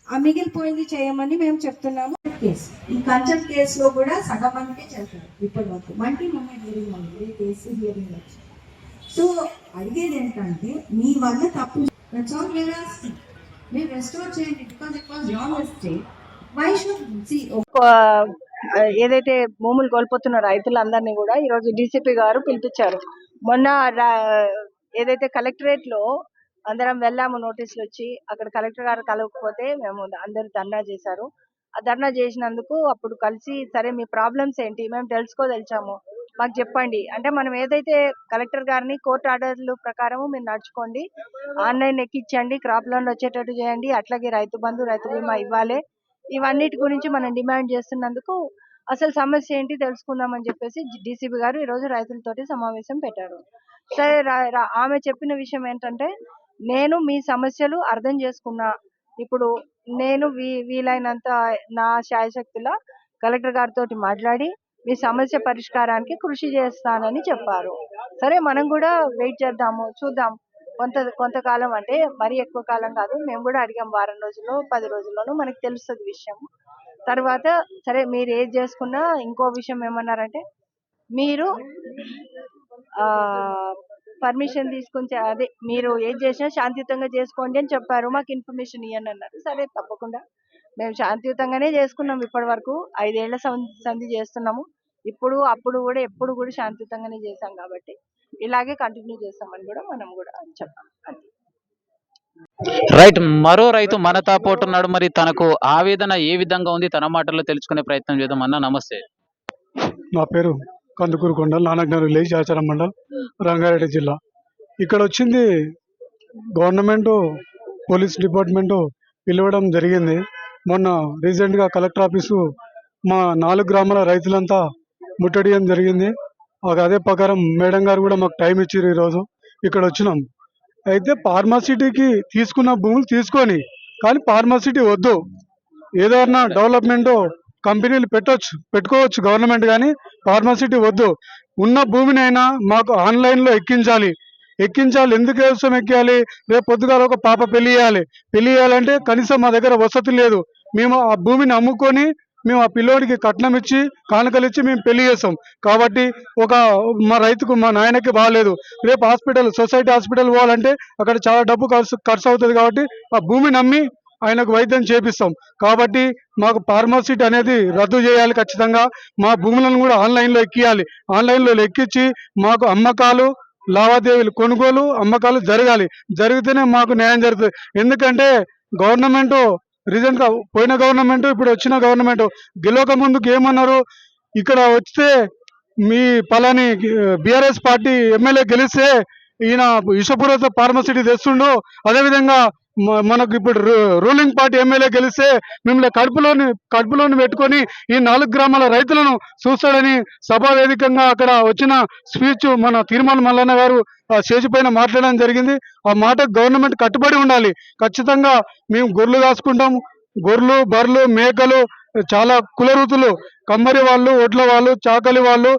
ఆ మిగిలిపోయింది చేయమని మేము చెప్తున్నాము. కేసు ఈ కన్సెప్ట్ కేసులో కూడా సగం మందికే చేస్తారు ఇప్పటి వరకు. మల్టీ మూమెంట్ హియరింగ్ ఉంది, కేసు హియరింగ్ వచ్చి. సో అడిగేది ఏంటంటే మీ వల్ల తప్పు మీరు రెస్టోర్ చేయండి, because it was your mistake. Why should సి ఏదైతే భూములు కోల్పోతున్న రైతులందరినీ కూడా ఈరోజు డీసీపీ గారు పిలిపించారు. మొన్న ఏదైతే కలెక్టరేట్ లో అందరం వెళ్ళాము, నోటీసులు వచ్చి అక్కడ కలెక్టర్ గారు కలవకపోతే మేము అందరు ధర్నా చేశారు. ఆ ధర్నా చేసినందుకు అప్పుడు కలిసి సరే మీ ప్రాబ్లమ్స్ ఏంటి మేము తెలుసుకోదలిచాము, మాకు చెప్పండి అంటే మనం ఏదైతే కలెక్టర్ గారిని కోర్టు ఆర్డర్లు ప్రకారం మీరు నడుచుకోండి, ఆన్లైన్ ఎక్కించండి, క్రాప్ లోన్ వచ్చేటట్టు చేయండి, అట్లాగే రైతు బంధు రైతు బీమా ఇవ్వాలి, ఇవన్నిటి గురించి మనం డిమాండ్ చేస్తున్నందుకు అసలు సమస్య ఏంటి తెలుసుకుందామని చెప్పేసి డీసీపీ గారు ఈరోజు రైతులతోటి సమావేశం పెట్టారు. సరే ఆమె చెప్పిన విషయం ఏంటంటే, నేను మీ సమస్యలు అర్థం చేసుకున్నా, ఇప్పుడు నేను వీలైనంత నా శాయశక్తిలో కలెక్టర్ గారితో మాట్లాడి మీ సమస్య పరిష్కారానికి కృషి చేస్తానని చెప్పారు. సరే మనం కూడా వెయిట్ చేద్దాము, చూద్దాం, కొంతకాలం అంటే మరీ ఎక్కువ కాలం కాదు, మేము కూడా అడిగాం, వారం రోజుల్లో 10 రోజుల్లోనూ మనకి తెలుస్తుంది విషయం. తర్వాత సరే మీరు ఏది చేసుకున్నా ఇంకో విషయం ఏమన్నారంటే, మీరు పర్మిషన్ తీసుకుని అదే మీరు ఏది చేసినా శాంతియుతంగా చేసుకోండి అని చెప్పారు, మాకు ఇన్ఫర్మేషన్ ఇవ్వండి అన్నారు. సరే తప్పకుండా మేము శాంతియుతంగానే చేసుకున్నాం, ఇప్పటి వరకు 5 ఏళ్ల సంధి చేస్తున్నాము, అప్పుడు కూడా ఎప్పుడు కూడా శాంతియుతంగానే చేశాం, కాబట్టి ఇలాగే కంటిన్యూ చేస్తామని కూడా మనం కూడా చెప్పాం. రైట్, మరో రైతు మన తాపోటున్నాడు. మరి తనకు ఆవేదన ఏ విధంగా ఉంది తన మాటల్లో తెలుసుకునే ప్రయత్నం చేద్దాం. అన్న నమస్తే. నా పేరు కందుకూరు కొండల్, నానక్నగర్ విలేజ్, ఆచారం మండల్, రంగారెడ్డి జిల్లా. ఇక్కడ వచ్చింది గవర్నమెంట్ పోలీస్ డిపార్ట్మెంటు పిలవడం జరిగింది. మొన్న రీసెంట్గా కలెక్టర్ ఆఫీసు మా 4 గ్రామాల రైతులంతా ముట్టడియడం జరిగింది. అదే ప్రకారం మేడం గారు కూడా మాకు టైం ఇచ్చారు, ఈరోజు ఇక్కడ వచ్చినాం. అయితే ఫార్మాసిటీకి తీసుకున్న భూములు తీసుకొని, కానీ ఫార్మాసిటీ వద్దు, ఏదైనా డెవలప్మెంట్ కంపెనీలు పెట్టుకోవచ్చు గవర్నమెంట్, కానీ ఫార్మాసిటీ వద్దు. ఉన్న భూమిని అయినా మాకు ఆన్లైన్లో ఎక్కించాలి. ఎందుకోసం ఎక్కాలి, రేపు పొద్దుగాల ఒక పాప పెళ్లి చేయాలంటే కనీసం మా దగ్గర వసతి లేదు. మేము ఆ భూమిని అమ్ముకొని మేము ఆ పిల్లోడికి కట్నం ఇచ్చి కానుకలు ఇచ్చి మేము పెళ్లి చేస్తాం. కాబట్టి మా రైతుకు మా నాయనకి బాగాలేదు, రేపు సొసైటీ హాస్పిటల్ పోవాలంటే అక్కడ చాలా డబ్బు ఖర్చు అవుతుంది. కాబట్టి ఆ భూమిని అమ్మి ఆయనకు వైద్యం చేపిస్తాం. కాబట్టి మాకు ఫార్మసిటీ అనేది రద్దు చేయాలి. ఖచ్చితంగా మా భూములను కూడా ఆన్లైన్లో ఎక్కియాలి. ఆన్లైన్లో ఎక్కించి మాకు అమ్మకాలు, లావాదేవీలు, కొనుగోలు, అమ్మకాలు జరగాలి. జరిగితేనే మాకు న్యాయం జరుగుతుంది. ఎందుకంటే గవర్నమెంట్ రీసెంట్గా పోయిన గవర్నమెంట్, ఇప్పుడు వచ్చిన గవర్నమెంట్ గెలవక ముందుకు ఏమన్నారు, ఇక్కడ వస్తే మీ పలాని బీఆర్ఎస్ పార్టీ ఎమ్మెల్యే గెలిస్తే ఈయన విషపూరిత ఫార్మసిటీ తెస్తుండు, అదేవిధంగా మనకు ఇప్పుడు రూలింగ్ పార్టీ ఎమ్మెల్యే గెలిస్తే మిమ్మల్ని కడుపులోని పెట్టుకొని ఈ 4 గ్రామాల రైతులను చూస్తాడని సభా వేదికంగా అక్కడ వచ్చిన స్పీచ్ మన తీర్మాన మల్లన్న గారు స్టేజ్ పైన మాట్లాడడం జరిగింది. ఆ మాటకు గవర్నమెంట్ కట్టుబడి ఉండాలి. ఖచ్చితంగా మేము గొర్రెలు కాసుకుంటాం. గొర్రెలు, బర్రెలు, మేకలు, చాలా కులవృత్తులు, కమ్మరి వాళ్ళు, ఒడ్ల వాళ్ళు, చాకలి వాళ్ళు,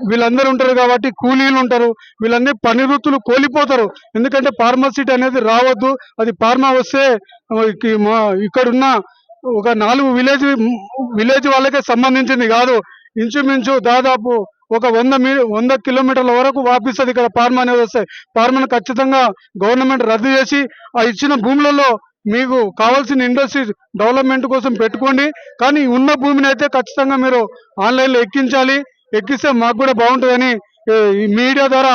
వీళ్ళందరూ ఉంటారు. కాబట్టి కూలీలు ఉంటారు. వీళ్ళందరూ పని వృత్తులు కోల్పోతారు. ఎందుకంటే ఫార్మసిటీ అనేది రావద్దు. అది ఫార్మా వస్తే ఇక్కడున్న ఒక 4 విలేజ్ వాళ్ళకే సంబంధించింది కాదు. ఇంచుమించు దాదాపు ఒక 100 కిలోమీటర్ల వరకు వ్యాపిస్తుంది ఇక్కడ ఫార్మా అనేది వస్తాయి. ఫార్మాను ఖచ్చితంగా గవర్నమెంట్ రద్దు చేసి ఆ ఇచ్చిన భూములలో మీకు కావాల్సిన ఇండస్ట్రీ డెవలప్మెంట్ కోసం పెట్టుకోండి. కానీ ఉన్న భూమిని అయితే ఖచ్చితంగా మీరు ఆన్లైన్లో ఎక్కించాలి. ఎక్కిస్తే మాకు కూడా బాగుంటుందని ఈ మీడియా ద్వారా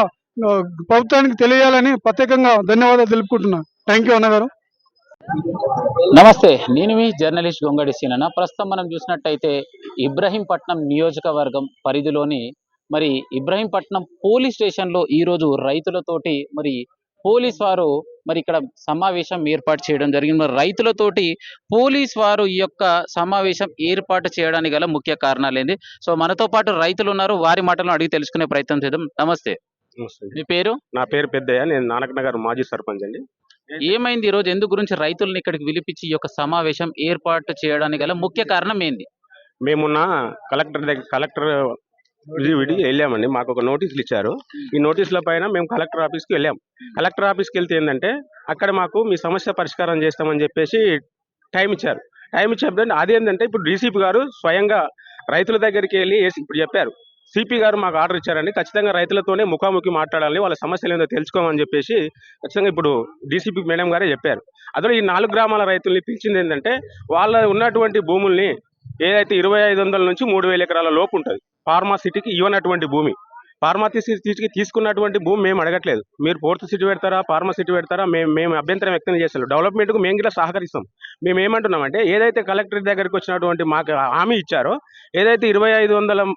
ప్రభుత్వానికి తెలియాలని ప్రత్యేకంగా ధన్యవాదాలు తెలుపుకుంటున్నాను. థ్యాంక్ యూ అన్నగారు. నమస్తే, నేను మీ జర్నలిస్ట్ గొంగడి సీనన్న. ప్రస్తుతం మనం చూసినట్టయితే ఇబ్రహీంపట్నం నియోజకవర్గం పరిధిలోని మరి ఇబ్రహీంపట్నం పోలీస్ స్టేషన్లో ఈరోజు రైతులతోటి మరి పోలీస్ వారు మరి ఇక్కడ సమావేశం ఏర్పాటు చేయడం జరిగింది. మరి రైతులతోటి పోలీస్ వారు ఈ యొక్క సమావేశం ఏర్పాటు చేయడానికి గల ముఖ్య కారణాలు ఏంది? సో మనతో పాటు రైతులు ఉన్నారు, వారి మాటలను అడిగి తెలుసుకునే ప్రయత్నం చేద్దాం. నమస్తే, మీ పేరు? నా పేరు పెద్దయ్య, నేను నానక్నగర్ మాజీ సర్పంచ్ అండి. ఏమైంది ఈ రోజు? ఎందు గురించి రైతులను ఇక్కడికి పిలిపించి ఈ యొక్క సమావేశం ఏర్పాటు చేయడానికి గల ముఖ్య కారణం ఏంది? మేమున్న కలెక్టర్ విడి వెళ్ళామండి. మాకు ఒక నోటీసులు ఇచ్చారు. ఈ నోటీసుల పైన మేము కలెక్టర్ ఆఫీస్కి వెళ్ళాం. కలెక్టర్ ఆఫీస్కి వెళ్తే ఏంటంటే అక్కడ మాకు మీ సమస్య పరిష్కారం చేస్తామని చెప్పేసి టైం ఇచ్చారు. టైం ఇచ్చేప్పుడు అదేంటంటే ఇప్పుడు డీసీపీ గారు స్వయంగా రైతుల దగ్గరికి వెళ్ళి ఇప్పుడు చెప్పారు, సిపి గారు మాకు ఆర్డర్ ఇచ్చారండి, ఖచ్చితంగా రైతులతోనే ముఖాముఖి మాట్లాడాలి, వాళ్ళ సమస్యలు ఏందో తెలుసుకోమని చెప్పేసి ఖచ్చితంగా ఇప్పుడు డీసీపీ మేడం గారే చెప్పారు. అందులో ఈ 4 గ్రామాల రైతుల్ని పిలిచింది ఏంటంటే వాళ్ళ ఉన్నటువంటి భూముల్ని ఏదైతే 2500 నుంచి 3000 ఎకరాల లోపు ఉంటుంది ఫార్మాసిటీకి ఇవ్వనటువంటి భూమి, ఫార్మాసిటీకి తీసుకున్నటువంటి భూమి మేము అడగట్లేదు. మీరు 4th సిటీ పెడతారా, ఫార్మాసిటీ పెడతారా, మేము అభ్యంతరం వ్యక్తం చేస్తాం. డెవలప్మెంట్కు మేము కూడా సహకరిస్తాం. మేము ఏమంటున్నామంటే ఏదైతే కలెక్టర్ దగ్గరికి వచ్చినటువంటి మాకు హామీ ఇచ్చారో, ఏదైతే 2500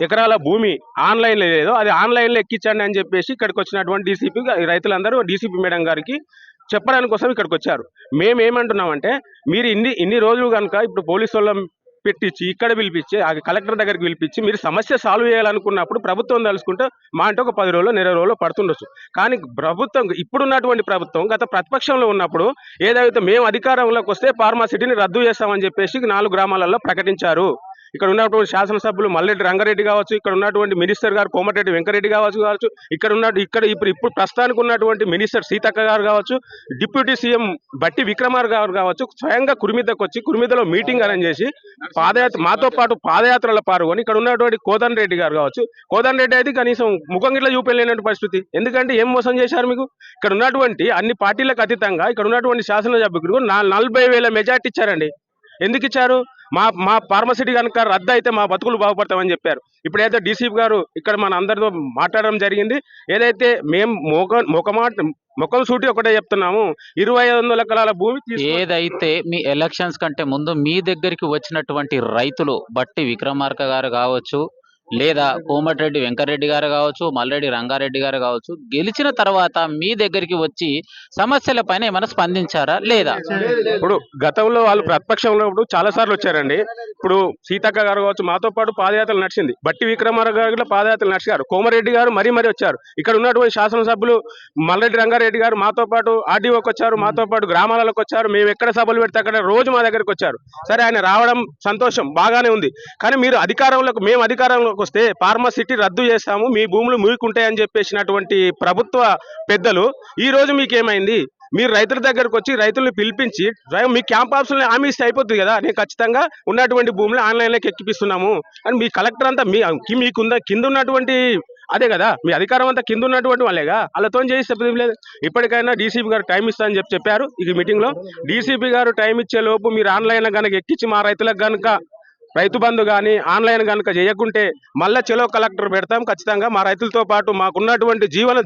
ఎకరాల భూమి ఆన్లైన్లో లేదో అది ఆన్లైన్లో ఎక్కించండి అని చెప్పేసి ఇక్కడికి వచ్చినటువంటి డీసీపీ రైతులందరూ డీసీపీ మేడం గారికి చెప్పడానికి కోసం ఇక్కడికి వచ్చారు. మేము ఏమంటున్నామంటే మీరు ఇన్ని రోజులు కనుక ఇప్పుడు పోలీసు వాళ్ళని పెట్టించి ఇక్కడ పిలిపించి ఆ కలెక్టర్ దగ్గరికి పిలిపించి మీరు సమస్య సాల్వ్ చేయాలనుకున్నప్పుడు ప్రభుత్వం తలుచుకుంటే మా అంటే ఒక 10 రోజులు 20 రోజులు పడుతుండొచ్చు. కానీ ప్రభుత్వం ఇప్పుడున్నటువంటి ప్రభుత్వం గత ప్రతిపక్షంలో ఉన్నప్పుడు ఏదైతే మేము అధికారంలోకి వస్తే ఫార్మాసిటీని రద్దు చేస్తామని చెప్పేసి 4 గ్రామాలలో ప్రకటించారు. ఇక్కడ ఉన్నటువంటి శాసనసభ్యులు మల్లెడ్డి రంగారెడ్డి కావచ్చు, ఇక్కడ ఉన్నటువంటి మినిస్టర్ గారు కోమటిరెడ్డి వెంకరెడ్డి కావచ్చు, ఇక్కడ ఇప్పుడు ప్రస్తుతానికి ఉన్నటువంటి మినిస్టర్ సీతక్క గారు కావచ్చు, డిప్యూటీ సీఎం బట్టి విక్రమార్ గారు కావచ్చు, స్వయంగా కురిమిద్దకు వచ్చి కురిమిద్దలో మీటింగ్ అరేంజ్ చేసి మాతో పాటు పాదయాత్రలో పాల్గొని ఇక్కడ ఉన్నటువంటి కోదండ రెడ్డి గారు కావచ్చు, కోదండ రెడ్డి అయితే కనీసం ముఖం గిట్లా చూపెళ్ళలేనటువంటి పరిస్థితి. ఎందుకంటే ఏం మోసం చేశారు మీకు? ఇక్కడ ఉన్నటువంటి అన్ని పార్టీలకు అతీతంగా ఇక్కడ ఉన్నటువంటి శాసనసభ్యులకు 40,000 మెజార్టీ ఇచ్చారండి. ఎందుకు ఇచ్చారు? మా ఫార్మసిటీ కనుక రద్దు అయితే మా బతుకులు బాగుపడతామని చెప్పారు. ఇప్పుడైతే డీసీపీ గారు ఇక్కడ మన అందరితో మాట్లాడడం జరిగింది. ఏదైతే మేము ముఖం సూటి ఒకటే చెప్తున్నాము, 2500 ఎకరాల భూమి ఏదైతే మీ ఎలక్షన్స్ కంటే ముందు మీ దగ్గరికి వచ్చినటువంటి రైతులు బట్టి విక్రమార్క గారు కావచ్చు, లేదా కోమటిరెడ్డి వెంకరెడ్డి గారు కావచ్చు, మల్లెడ్డి రంగారెడ్డి గారు కావచ్చు, గెలిచిన తర్వాత మీ దగ్గరికి వచ్చి సమస్యల పైన ఏమైనా స్పందించారా లేదా? ఇప్పుడు గతంలో వాళ్ళు ప్రతిపక్షంలో చాలా సార్లు వచ్చారండి. ఇప్పుడు సీతక్క గారు కావచ్చు మాతో పాటు పాదయాత్రలు నడిచింది. బట్టి విక్రమార్క గారు పాదయాత్రలు నడిచారు. కోమరెడ్డి గారు మరీ వచ్చారు. ఇక్కడ ఉన్నటువంటి శాసనసభ్యులు మల్లెడ్డి రంగారెడ్డి గారు మాతో పాటు ఆర్డీఓకి వచ్చారు, మాతో పాటు గ్రామాలకు వచ్చారు. మేము ఎక్కడ సభలు పెడితే అక్కడ రోజు మా దగ్గరికి వచ్చారు. సరే, ఆయన రావడం సంతోషం, బాగానే ఉంది. కానీ మీరు మేము అధికారంలోకి వస్తే ఫార్మాసిటీ రద్దు చేస్తాము, మీ భూములు ముగికుంటాయని చెప్పేసినటువంటి ప్రభుత్వ పెద్దలు ఈ రోజు మీకేమైంది? మీరు రైతుల దగ్గరకు వచ్చి రైతుల్ని పిలిపించి మీ క్యాంప్ ఆఫీసులని హామీ ఇస్తే అయిపోతుంది కదా, నేను ఖచ్చితంగా ఉన్నటువంటి భూములు ఆన్లైన్లోకి ఎక్కిపిస్తున్నాము అని మీ కలెక్టర్ అంతా కింద ఉన్నటువంటి అదే కదా మీ అధికారం అంతా కింద ఉన్నటువంటి వాళ్ళేగా, వాళ్ళతో చేసి లేదు. ఇప్పటికైనా డీసీపీ గారు టైం ఇస్తానని చెప్పారు ఈ మీటింగ్ లో. డీసీపీ గారు టైం ఇచ్చే లోపు మీరు ఆన్లైన్ కనుక ఎక్కించి మా రైతులకు కనుక రైతు బంధు కానీ ఆన్లైన్ కనుక చేయకుంటే మళ్ళీ చెలో కలెక్టర్ పెడతాం. ఖచ్చితంగా మా రైతులతో పాటు మాకున్నటువంటి జీవులు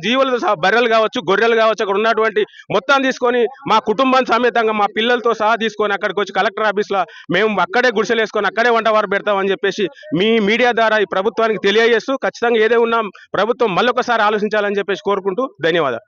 బర్రెలు కావచ్చు, గొర్రెలు కావచ్చు, అక్కడ ఉన్నటువంటి మొత్తం తీసుకొని మా కుటుంబం సమేతంగా మా పిల్లలతో సహా తీసుకొని అక్కడికి వచ్చి కలెక్టర్ ఆఫీస్లో మేము అక్కడే గుడిసెలు వేసుకొని అక్కడే వంటవారు పెడతామని చెప్పేసి మీ మీడియా ద్వారా ఈ ప్రభుత్వానికి తెలియజేస్తూ ఖచ్చితంగా ఏదే ఉన్నా ప్రభుత్వం మళ్ళొకసారి ఆలోచించాలని చెప్పేసి కోరుకుంటూ ధన్యవాదాలు.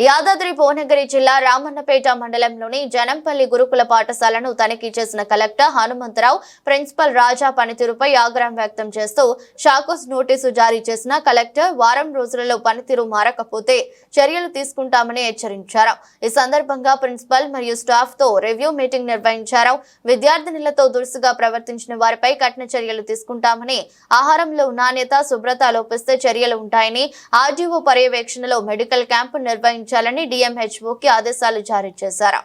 యాదాద్రి భువనగిరి జిల్లా రామన్నపేట మండలంలోని జనంపల్లి గురుకుల పాఠశాలను తనిఖీ చేసిన కలెక్టర్ హనుమంతరావు ప్రిన్సిపల్ రాజా పనితీరుపై ఆగ్రహం వ్యక్తం చేస్తూ షాకోస్ నోటీసు జారీ చేసిన కలెక్టర్ వారం రోజులలో పనితీరు మారకపోతే చర్యలు తీసుకుంటామని హెచ్చరించారు. ఈ సందర్భంగా ప్రిన్సిపల్ మరియు స్టాఫ్ తో రివ్యూ మీటింగ్ నిర్వహించారు. విద్యార్థినులతో దురుసుగా ప్రవర్తించిన వారిపై కఠిన చర్యలు తీసుకుంటామని, ఆహారంలో నాణ్యత శుభ్రత లోపిస్తే చర్యలు ఉంటాయని, ఆర్డీఓ పర్యవేక్షణలో మెడికల్ క్యాంపు నిర్వహించాలని డిఎంహెచ్ఓకి ఆదేశాలు జారీ చేశారు.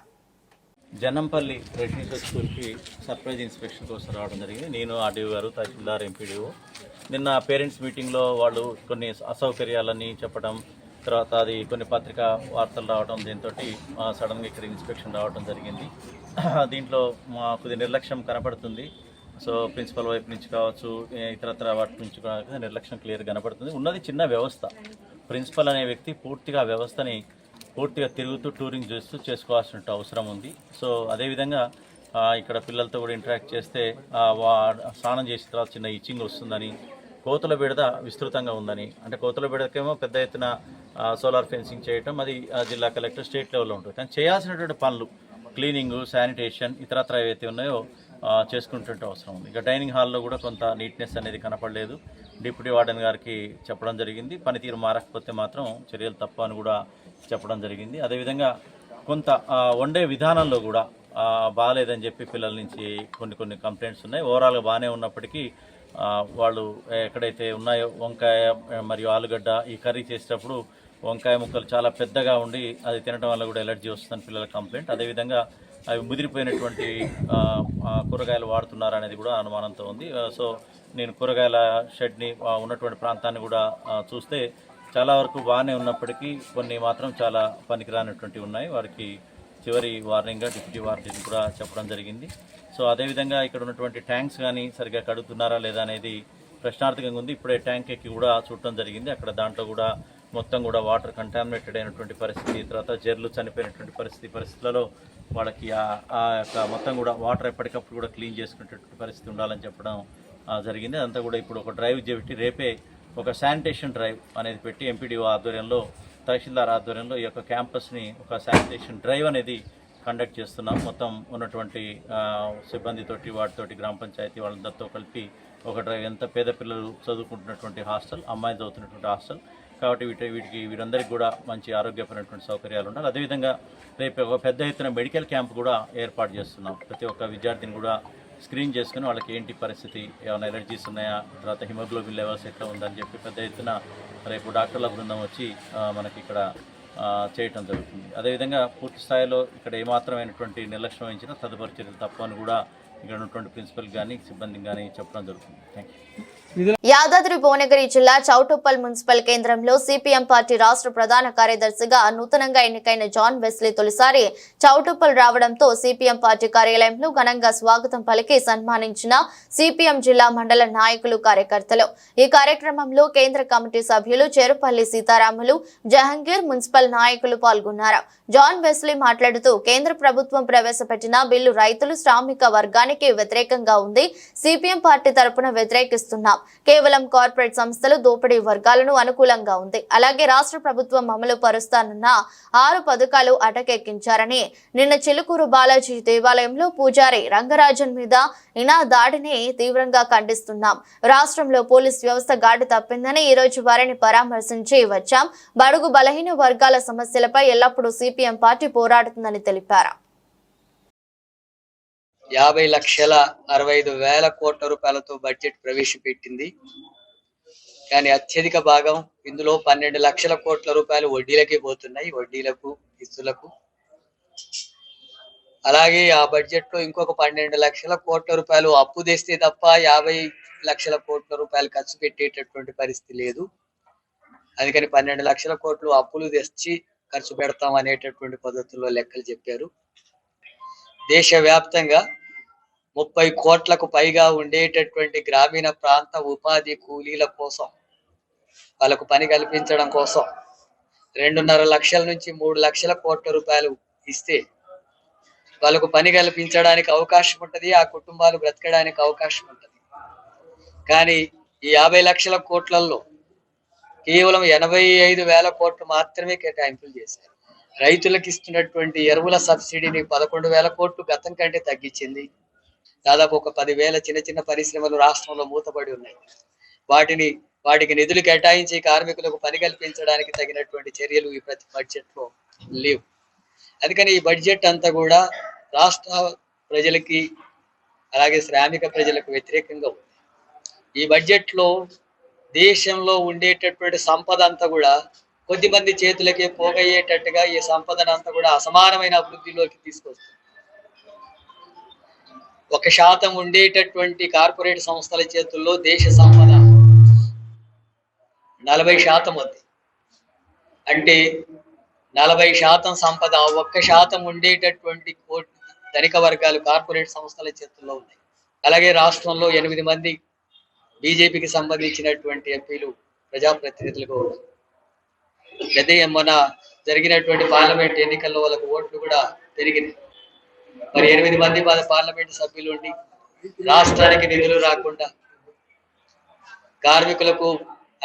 జనంపల్లి రెసిడెన్షియల్ స్కూల్కి సర్ప్రైజ్ ఇన్స్పెక్షన్ కోసం రావడం జరిగింది. నేను ఆర్డీఓ గారు, తహసీల్దార్, ఎంపీడీఓ. నిన్న పేరెంట్స్ మీటింగ్లో వాళ్ళు కొన్ని అసౌకర్యాలని చెప్పడం, తర్వాత అది కొన్ని పత్రికా వార్తలు రావడం, దీంతో సడన్గా ఇక్కడ ఇన్స్పెక్షన్ రావడం జరిగింది. దీంట్లో మాకు నిర్లక్ష్యం కనపడుతుంది. సో ప్రిన్సిపల్ వైపు నుంచి కావచ్చు, ఇతరత్ర వాటి నుంచి కూడా నిర్లక్ష్యం క్లియర్ కనపడుతుంది. ఉన్నది చిన్న వ్యవస్థ. ప్రిన్సిపల్ అనే వ్యక్తి పూర్తిగా వ్యవస్థని పూర్తిగా తిరుగుతూ టూరింగ్ చేస్తూ చేసుకోవాల్సిన అవసరం ఉంది. సో అదేవిధంగా ఇక్కడ పిల్లలతో కూడా ఇంటరాక్ట్ చేస్తే స్నానం చేసిన తర్వాత చిన్న ఇచ్చింగ్ వస్తుందని, కోతుల బెడద విస్తృతంగా ఉందని, అంటే కోతుల బెడదకేమో పెద్ద ఎత్తున సోలార్ ఫెన్సింగ్ చేయటం, అది జిల్లా కలెక్టర్ స్టేట్ లెవెల్లో ఉంటుంది. కానీ చేయాల్సినటువంటి పనులు క్లీనింగ్, శానిటేషన్, ఇతరత్ర ఏవైతే ఉన్నాయో చేసుకుంటుంటే అవసరం ఉంది. ఇక డైనింగ్ హాల్లో కూడా కొంత నీట్నెస్ అనేది కనపడలేదు. డిప్యూటీ వార్డెన్ గారికి చెప్పడం జరిగింది. పనితీరు మారకపోతే మాత్రం చర్యలు తప్ప అని కూడా చెప్పడం జరిగింది. అదేవిధంగా కొంత వండే విధానంలో కూడా బాగాలేదని చెప్పి పిల్లల నుంచి కొన్ని కంప్లైంట్స్ ఉన్నాయి. ఓవరాల్గా బాగానే ఉన్నప్పటికీ వాళ్ళు ఎక్కడైతే ఉన్నాయో వంకాయ మరియు ఆలుగడ్డ ఈ కర్రీ చేసేటప్పుడు వంకాయ ముక్కలు చాలా పెద్దగా ఉండి అది తినడం వల్ల కూడా ఎలర్జీ వస్తుందని పిల్లల కంప్లైంట్. అదేవిధంగా అవి ముదిరిపోయినటువంటి కూరగాయలు వాడుతున్నారు అనేది కూడా అనుమానంతో ఉంది. సో నేను కూరగాయల షెడ్ని ఉన్నటువంటి ప్రాంతాన్ని కూడా చూస్తే చాలా వరకు బాగానే ఉన్నప్పటికీ కొన్ని మాత్రం చాలా పనికిరానటువంటి ఉన్నాయి. వారికి చివరి వార్నింగ్గా డిప్యూటీ వార్డెన్ కూడా చెప్పడం జరిగింది. సో అదేవిధంగా ఇక్కడ ఉన్నటువంటి ట్యాంక్స్ కానీ సరిగ్గా కడుగుతున్నారా లేదా అనేది ప్రశ్నార్థకంగా ఉంది. ఇప్పుడే ట్యాంక్ ఎక్కి కూడా చూడటం జరిగింది. అక్కడ దాంట్లో కూడా మొత్తం కూడా వాటర్ కంటామినేటెడ్ అయినటువంటి పరిస్థితి, తర్వాత జర్లు చనిపోయినటువంటి పరిస్థితులలో వాళ్ళకి ఆ యొక్క మొత్తం కూడా వాటర్ ఎప్పటికప్పుడు కూడా క్లీన్ చేసుకునేటటువంటి పరిస్థితి ఉండాలని చెప్పడం జరిగింది. అదంతా కూడా ఇప్పుడు ఒక డ్రైవ్ చేపట్టి రేపే ఒక శానిటేషన్ డ్రైవ్ అనేది పెట్టి ఎంపీడీఓ ఆధ్వర్యంలో, తహసీల్దార్ ఆధ్వర్యంలో ఈ యొక్క క్యాంపస్ని ఒక శానిటేషన్ డ్రైవ్ అనేది కండక్ట్ చేస్తున్నాం. మొత్తం ఉన్నటువంటి సిబ్బందితోటి, వాటితోటి, గ్రామ పంచాయతీ వాళ్ళందరితో కలిపి ఒక డ్రైవ్. ఎంత పేద పిల్లలు చదువుకుంటున్నటువంటి హాస్టల్, అమ్మాయిలు చదువుతున్నటువంటి హాస్టల్ కాబట్టి వీరందరికీ కూడా మంచి ఆరోగ్యపరమైనటువంటి సౌకర్యాలు ఉండాలి. అదేవిధంగా రేపు ఒక పెద్ద ఎత్తున మెడికల్ క్యాంప్ కూడా ఏర్పాటు చేస్తున్నాం. ప్రతి ఒక్క విద్యార్థిని కూడా స్క్రీన్ చేసుకుని వాళ్ళకి ఏంటి పరిస్థితి, ఏమైనా ఎలర్జీస్ ఉన్నాయా, తర్వాత హిమోగ్లోబిన్ లెవెల్స్ ఎట్లా ఉందని చెప్పి పెద్ద ఎత్తున రేపు డాక్టర్ల బృందం వచ్చి మనకి ఇక్కడ చేయటం జరుగుతుంది. అదేవిధంగా పూర్తి స్థాయిలో ఇక్కడ ఏమాత్రమైనటువంటి నిర్లక్ష్యం వహించినా తదుపరి చర్యలు తప్పని కూడా ఇక్కడ ఉన్నటువంటి ప్రిన్సిపల్ కానీ సిబ్బందికి కానీ చెప్పడం జరుగుతుంది. Thank you. యాదాద్రి భువనగిరి జిల్లా చౌటుప్పల్ మున్సిపల్ కేంద్రంలో సిపిఎం పార్టీ రాష్ట్ర ప్రధాన కార్యదర్శిగా నూతనంగా ఎన్నికైన జాన్ వెస్లీ తొలిసారి చౌటుప్పల్ రావడంతో సిపిఎం పార్టీ కార్యాలయంలో ఘనంగా స్వాగతం పలికి సన్మానించిన సిపిఎం జిల్లా మండల నాయకులు, కార్యకర్తలు. ఈ కార్యక్రమంలో కేంద్ర కమిటీ సభ్యులు చెరుపల్లి సీతారాములు, జహంగీర్, మున్సిపల్ నాయకులు పాల్గొన్నారు. జాన్ వెస్లీ మాట్లాడుతూ కేంద్ర ప్రభుత్వం ప్రవేశపెట్టిన బిల్లు రైతులు, శ్రామిక వర్గానికి వ్యతిరేకంగా ఉంది. సిపిఎం పార్టీ తరపున వ్యతిరేకిస్తున్నాం. కేవలం కార్పొరేట్ సంస్థలు, దోపిడీ వర్గాలను అనుకూలంగా ఉంది. అలాగే రాష్ట్ర ప్రభుత్వం అమలు పరుస్తానన్న 6 పథకాలు అటకెక్కించారని, నిన్న చిలుకూరు బాలాజీ దేవాలయంలో పూజారి రంగరాజన్ మీద ఇనా దాడిని తీవ్రంగా ఖండిస్తున్నాం. రాష్ట్రంలో పోలీస్ వ్యవస్థ గాడి తప్పిందని ఈ రోజు వారిని పరామర్శించి వచ్చాం. బడుగు బలహీన వర్గాల సమస్యలపై ఎల్లప్పుడూ సిపిఎం పార్టీ పోరాడుతుందని తెలిపారు. 50,65,000 కోట్ల రూపాయలతో బడ్జెట్ ప్రవేశపెట్టింది. కానీ అత్యధిక భాగం ఇందులో 12 లక్షల కోట్ల రూపాయలు వడ్డీలకే పోతున్నాయి, వడ్డీలకు, ఇస్తులకు. అలాగే ఆ బడ్జెట్ లో ఇంకొక 12 లక్షల కోట్ల రూపాయలు అప్పు తెస్తే తప్ప 50 లక్షల కోట్ల రూపాయలు ఖర్చు పెట్టేటటువంటి పరిస్థితి లేదు. అందుకని 12 లక్షల కోట్లు అప్పులు తెచ్చి ఖర్చు పెడతాం అనేటటువంటి పద్ధతుల్లో లెక్కలు చెప్పారు. దేశవ్యాప్తంగా 30 కోట్లకు పైగా ఉండేటటువంటి గ్రామీణ ప్రాంత ఉపాధి కూలీల కోసం, వాళ్ళకు పని కల్పించడం కోసం 2.5 లక్షల నుంచి 3 లక్షల కోట్ల రూపాయలు ఇస్తే వాళ్ళకు పని కల్పించడానికి అవకాశం ఉంటుంది, ఆ కుటుంబాలు బ్రతకడానికి అవకాశం ఉంటుంది. కానీ ఈ 50 లక్షల కోట్లలో కేవలం 85,000 కోట్లు మాత్రమే కేటాయింపులు చేశారు. రైతులకు ఇస్తున్నటువంటి ఎరువుల సబ్సిడీని 11,000 కోట్లు గతం కంటే తగ్గించింది. దాదాపు ఒక 10,000 చిన్న చిన్న పరిశ్రమలు రాష్ట్రంలో మూతపడి ఉన్నాయి. వాటికి నిధులు కేటాయించి కార్మికులకు పని కల్పించడానికి తగినటువంటి చర్యలు ఈ ప్రతి బడ్జెట్ లో లేవు. అందుకని ఈ బడ్జెట్ అంతా కూడా రాష్ట్ర ప్రజలకి అలాగే శ్రామిక ప్రజలకు వ్యతిరేకంగా ఉంది. ఈ బడ్జెట్ లో దేశంలో ఉండేటటువంటి సంపద అంతా కూడా కొద్దిమంది చేతులకే పోగయ్యేటట్టుగా ఈ సంపదను అంతా కూడా అసమానమైన అభివృద్ధిలోకి తీసుకొస్తుంది. 1% ఉండేటటువంటి కార్పొరేట్ సంస్థల చేతుల్లో దేశ సంపద 40% ఉంది. అంటే 40% సంపద 1% ఉండేటటువంటి ధనిక వర్గాలు కార్పొరేట్ సంస్థల చేతుల్లో ఉన్నాయి. అలాగే రాష్ట్రంలో 8 మంది బీజేపీకి సంబంధించినటువంటి ఎంపీలు ప్రజాప్రతినిధులుగా ఉన్నారు. మొన్న జరిగినటువంటి పార్లమెంట్ ఎన్నికల్లో వాళ్ళకు ఓట్లు కూడా పెరిగినాయి. మరి 8 మంది పార్లమెంట్ సభ్యులు ఉండి రాష్ట్రానికి నిధులు రాకుండా, కార్మికులకు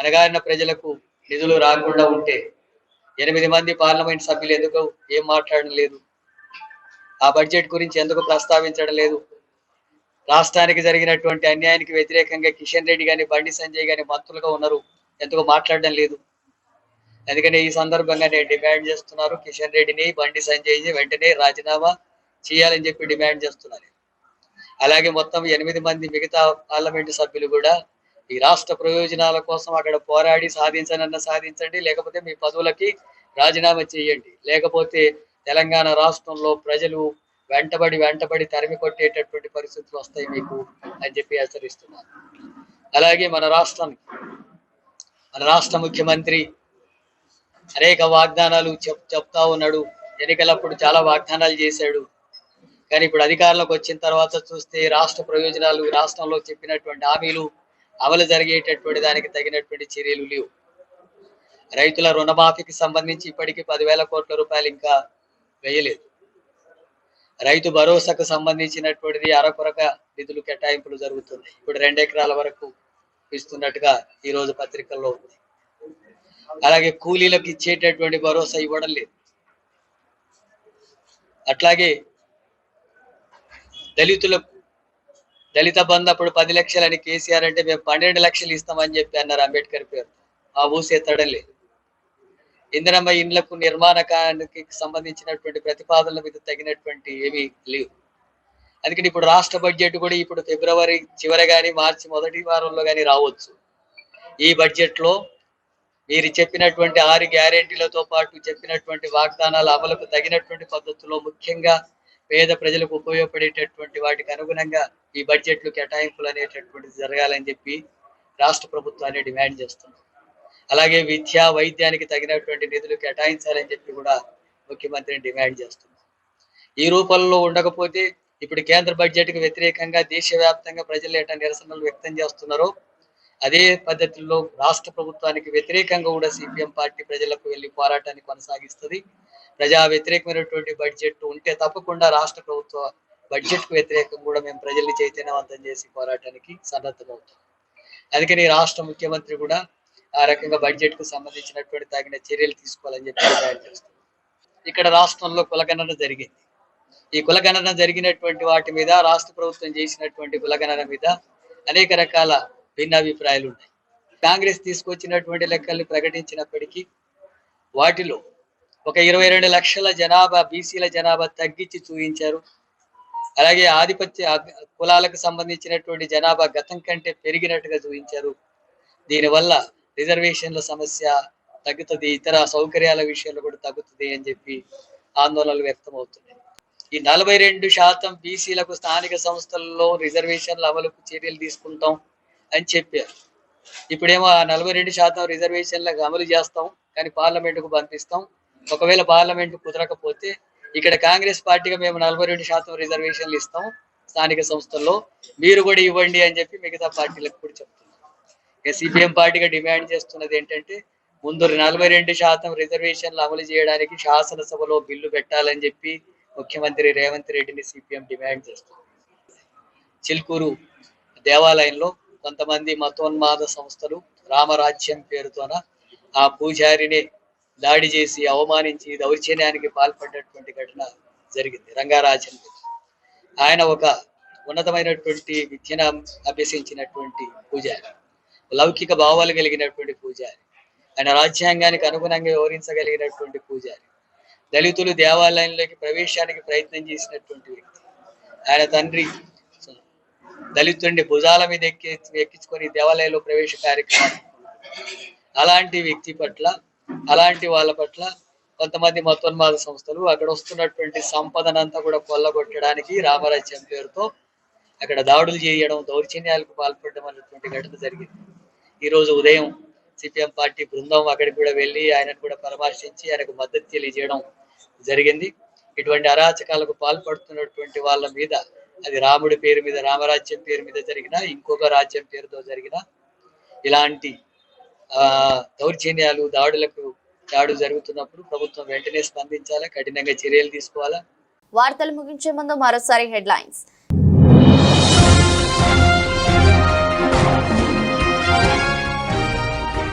అనగారిన ప్రజలకు నిధులు రాకుండా ఉంటే 8 మంది పార్లమెంట్ సభ్యులు ఎందుకు ఏం మాట్లాడడం లేదు? ఆ బడ్జెట్ గురించి ఎందుకు ప్రస్తావించడం లేదు? రాష్ట్రానికి జరిగినటువంటి అన్యాయానికి వ్యతిరేకంగా కిషన్ రెడ్డి గాని బండి సంజయ్ గాని మంత్రులుగా ఉన్నారు, ఎందుకు మాట్లాడడం లేదు? అందుకని ఈ సందర్భంగా నేను డిమాండ్ చేస్తున్నారు, కిషన్ రెడ్డిని బండి సంజయ్ని వెంటనే రాజీనామా చేయాలని చెప్పి డిమాండ్ చేస్తున్నారు. అలాగే మొత్తం 8 మంది మిగతా పార్లమెంటు సభ్యులు కూడా ఈ రాష్ట్ర ప్రయోజనాల కోసం అక్కడ పోరాడి సాధించండి, లేకపోతే మీ పదవులకి రాజీనామా చేయండి, లేకపోతే తెలంగాణ రాష్ట్రంలో ప్రజలు వెంటబడి తరిమి కొట్టేటటువంటి పరిస్థితులు వస్తాయి మీకు అని చెప్పి హెచ్చరిస్తున్నారు. అలాగే మన రాష్ట్ర ముఖ్యమంత్రి అనేక వాగ్దానాలు చెప్తా ఉన్నాడు. ఎన్నికలప్పుడు చాలా వాగ్దానాలు చేశాడు. కానీ ఇప్పుడు అధికారంలోకి వచ్చిన తర్వాత చూస్తే రాష్ట్ర ప్రయోజనాలు, రాష్ట్రంలో చెప్పినటువంటి హామీలు అమలు జరిగేటటువంటి దానికి తగినటువంటి చర్యలు లేవు. రైతుల రుణమాఫీకి సంబంధించి ఇప్పటికీ 10,000 కోట్ల రూపాయలు ఇంకా వేయలేదు. రైతు భరోసాకు సంబంధించినటువంటిది అరకొరక నిధులు కేటాయింపులు జరుగుతున్నాయి. ఇప్పుడు 2 ఎకరాల వరకు ఇస్తున్నట్టుగా ఈ రోజు పత్రికల్లో ఉంది. అలాగే కూలీలకు ఇచ్చేటటువంటి భరోసా ఇవ్వడం లేదు. అట్లాగే దళిత బంధు అప్పుడు 10 లక్షలని కేసీఆర్ అంటే మేము 12 లక్షలు ఇస్తామని చెప్పి అన్నారు అంబేద్కర్ పేరు. ఆ ఊసి ఎత్తడం లేదు. ఇందిరమ్మ ఇండ్లకు నిర్మాణానికి సంబంధించినటువంటి ప్రతిపాదనల మీద తగినటువంటి ఏమీ లేవు. అందుకని ఇప్పుడు రాష్ట్ర బడ్జెట్ కూడా ఇప్పుడు ఫిబ్రవరి చివరి కానీ మార్చి మొదటి వారంలో కానీ రావచ్చు. ఈ బడ్జెట్ లో మీరు చెప్పినటువంటి 6 గ్యారెంటీలతో పాటు చెప్పినటువంటి వాగ్దానాల అమలుకు తగినటువంటి పద్ధతిలో ముఖ్యంగా పేద ప్రజలకు ఉపయోగపడేటటువంటి వాటికి అనుగుణంగా ఈ బడ్జెట్లు కేటాయింపులు అనేటటువంటిది జరగాలని చెప్పి రాష్ట్ర ప్రభుత్వాన్ని డిమాండ్ చేస్తున్నాం. అలాగే విద్యా వైద్యానికి తగినటువంటి నిధులు కేటాయించాలని చెప్పి కూడా ముఖ్యమంత్రిని డిమాండ్ చేస్తున్నాం. ఈ రూపంలో ఉండకపోతే ఇప్పుడు కేంద్ర బడ్జెట్కి వ్యతిరేకంగా దేశవ్యాప్తంగా ప్రజలు ఎట్లా నిరసనలు వ్యక్తం చేస్తున్నారో అదే పద్ధతిలో రాష్ట్ర ప్రభుత్వానికి వ్యతిరేకంగా కూడా సిపిఎం పార్టీ ప్రజలకు వెళ్ళి పోరాటాన్ని కొనసాగిస్తుంది. ప్రజా వ్యతిరేకమైనటువంటి బడ్జెట్ ఉంటే తప్పకుండా రాష్ట్ర ప్రభుత్వ బడ్జెట్ కు వ్యతిరేకంగా కూడా మేము ప్రజల్ని చైతన్యవంతం చేసి పోరాటానికి సన్నద్ధమవుతాం. అందుకని రాష్ట్ర ముఖ్యమంత్రి కూడా ఆ రకంగా బడ్జెట్ కు సంబంధించినటువంటి తగిన చర్యలు తీసుకోవాలని చెప్పి డిమాండ్ చేస్తున్నాం. ఇక్కడ రాష్ట్రంలో కులగణన జరిగింది. ఈ కులగణన జరిగినటువంటి వాటి మీద రాష్ట్ర ప్రభుత్వం చేసినటువంటి కులగణన మీద అనేక రకాల భిన్నాభిప్రాయాలు ఉన్నాయి. కాంగ్రెస్ తీసుకొచ్చినటువంటి లెక్కల్ని ప్రకటించినప్పటికీ వాటిలో ఒక 22 లక్షల జనాభా బీసీల జనాభా తగ్గించి చూపించారు. అలాగే ఆధిపత్య కులాలకు సంబంధించినటువంటి జనాభా గతం కంటే పెరిగినట్టుగా చూపించారు. దీనివల్ల రిజర్వేషన్ల సమస్య తగ్గుతుంది, ఇతర సౌకర్యాల విషయంలో కూడా తగ్గుతుంది అని చెప్పి ఆందోళనలు వ్యక్తమవుతున్నాయి. ఈ 42% బీసీలకు స్థానిక సంస్థల్లో రిజర్వేషన్ల అమలుకు చర్యలు తీసుకుంటాం అని చెప్పారు. ఇప్పుడేమో ఆ 42% రిజర్వేషన్లకు అమలు చేస్తాం, కానీ పార్లమెంటుకు పంపిస్తాం. ఒకవేళ పార్లమెంటు కుదరకపోతే ఇక్కడ కాంగ్రెస్ పార్టీగా మేము 42% రిజర్వేషన్లు ఇస్తాం స్థానిక సంస్థల్లో, మీరు కూడా ఇవ్వండి అని చెప్పి మిగతా పార్టీలకు కూడా చెప్తున్నాం. ఇక సిపిఎం పార్టీగా డిమాండ్ చేస్తున్నది ఏంటంటే ముందు 42% రిజర్వేషన్లు అమలు చేయడానికి శాసనసభలో బిల్లు పెట్టాలని చెప్పి ముఖ్యమంత్రి రేవంత్ రెడ్డిని సిపిఎం డిమాండ్ చేస్తుంది. చిలుకూరు దేవాలయంలో కొంతమంది మతోన్మాద సంస్థలు రామరాజ్యం పేరుతోన ఆ పూజారిని దాడి చేసి అవమానించి దౌర్జన్యానికి పాల్పడినటువంటి ఘటన జరిగింది. రంగారాజన్ ఆయన ఒక ఉన్నతమైనటువంటి విద్యను అభ్యసించినటువంటి పూజారి, లౌకిక భావాలు కలిగినటువంటి పూజారి, ఆయన రాజ్యాంగానికి అనుగుణంగా వివరించగలిగినటువంటి పూజారి, దళితులు దేవాలయంలోకి ప్రవేశానికి ప్రయత్నం చేసినటువంటి వ్యక్తి. ఆయన తండ్రి దళితుడిని భుజాల మీద ఎక్కించుకొని దేవాలయంలో ప్రవేశ కార్యక్రమం. అలాంటి వ్యక్తి పట్ల, అలాంటి వాళ్ళ పట్ల కొంతమంది మతోన్మాద సంస్థలు అక్కడ వస్తున్నటువంటి సంపదనంతా కూడా కొల్లగొట్టడానికి రామరాజ్యం పేరుతో అక్కడ దాడులు చేయడం, దౌర్జన్యాలకు పాల్పడడం అనేటువంటి ఘటన జరిగింది. ఈరోజు ఉదయం సిపిఎం పార్టీ బృందం అక్కడికి కూడా వెళ్ళి ఆయనను కూడా పరామర్శించి ఆయనకు మద్దతు తెలియజేయడం జరిగింది. ఇటువంటి అరాచకాలకు పాల్పడుతున్నటువంటి వాళ్ళ మీద, అది రాముడి పేరు మీద, రామరాజ్యం పేరు మీద జరిగిన, ఇంకొక రాజ్యం పేరుతో జరిగిన ఇలాంటి దౌర్జన్యాలు, దాడులు జరుగుతున్నప్పుడు ప్రభుత్వం వెంటనే స్పందించాలా, కఠినంగా చర్యలు తీసుకోవాలా. వార్తలు ముగించే ముందు మరోసారి హెడ్లైన్స్.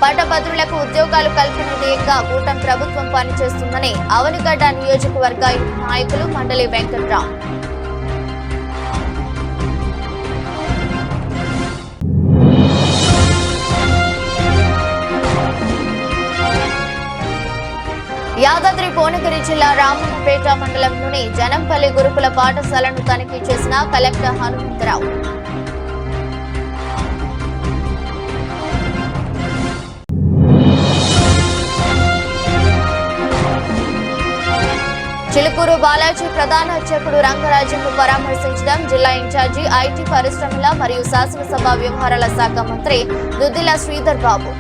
పట్టభద్రులకు ఉద్యోగాలు కల్పన ధ్యేయంగా కూటమి ప్రభుత్వం పనిచేస్తుందని అవనిగడ్డ నియోజకవర్గ నాయకులు మండలి వెంకట్రామ్. యాదాద్రి భువనగిరి జిల్లా రామన్నపేట మండలంలోని జనంపల్లి గురుకుల పాఠశాలను తనిఖీ చేసిన కలెక్టర్ హనుమంతరావు. చిలుకూరు బాలాజీ ప్రధాన అర్చకుడు రంగరాజన్ను పరామర్శించడం జిల్లా ఇన్ఛార్జి ఐటీ పరిశ్రమల మరియు శాసనసభ వ్యవహారాల శాఖ మంత్రి దుద్దిల శ్రీధర్ బాబు.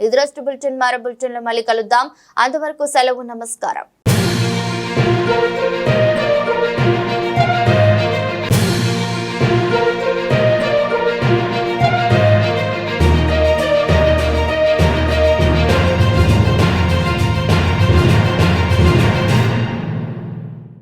ఇదిరోజు బులెటిన్, మరో బులెటిన్లో మళ్ళీ కలుద్దాం. అంతవరకు సెలవు, నమస్కారం.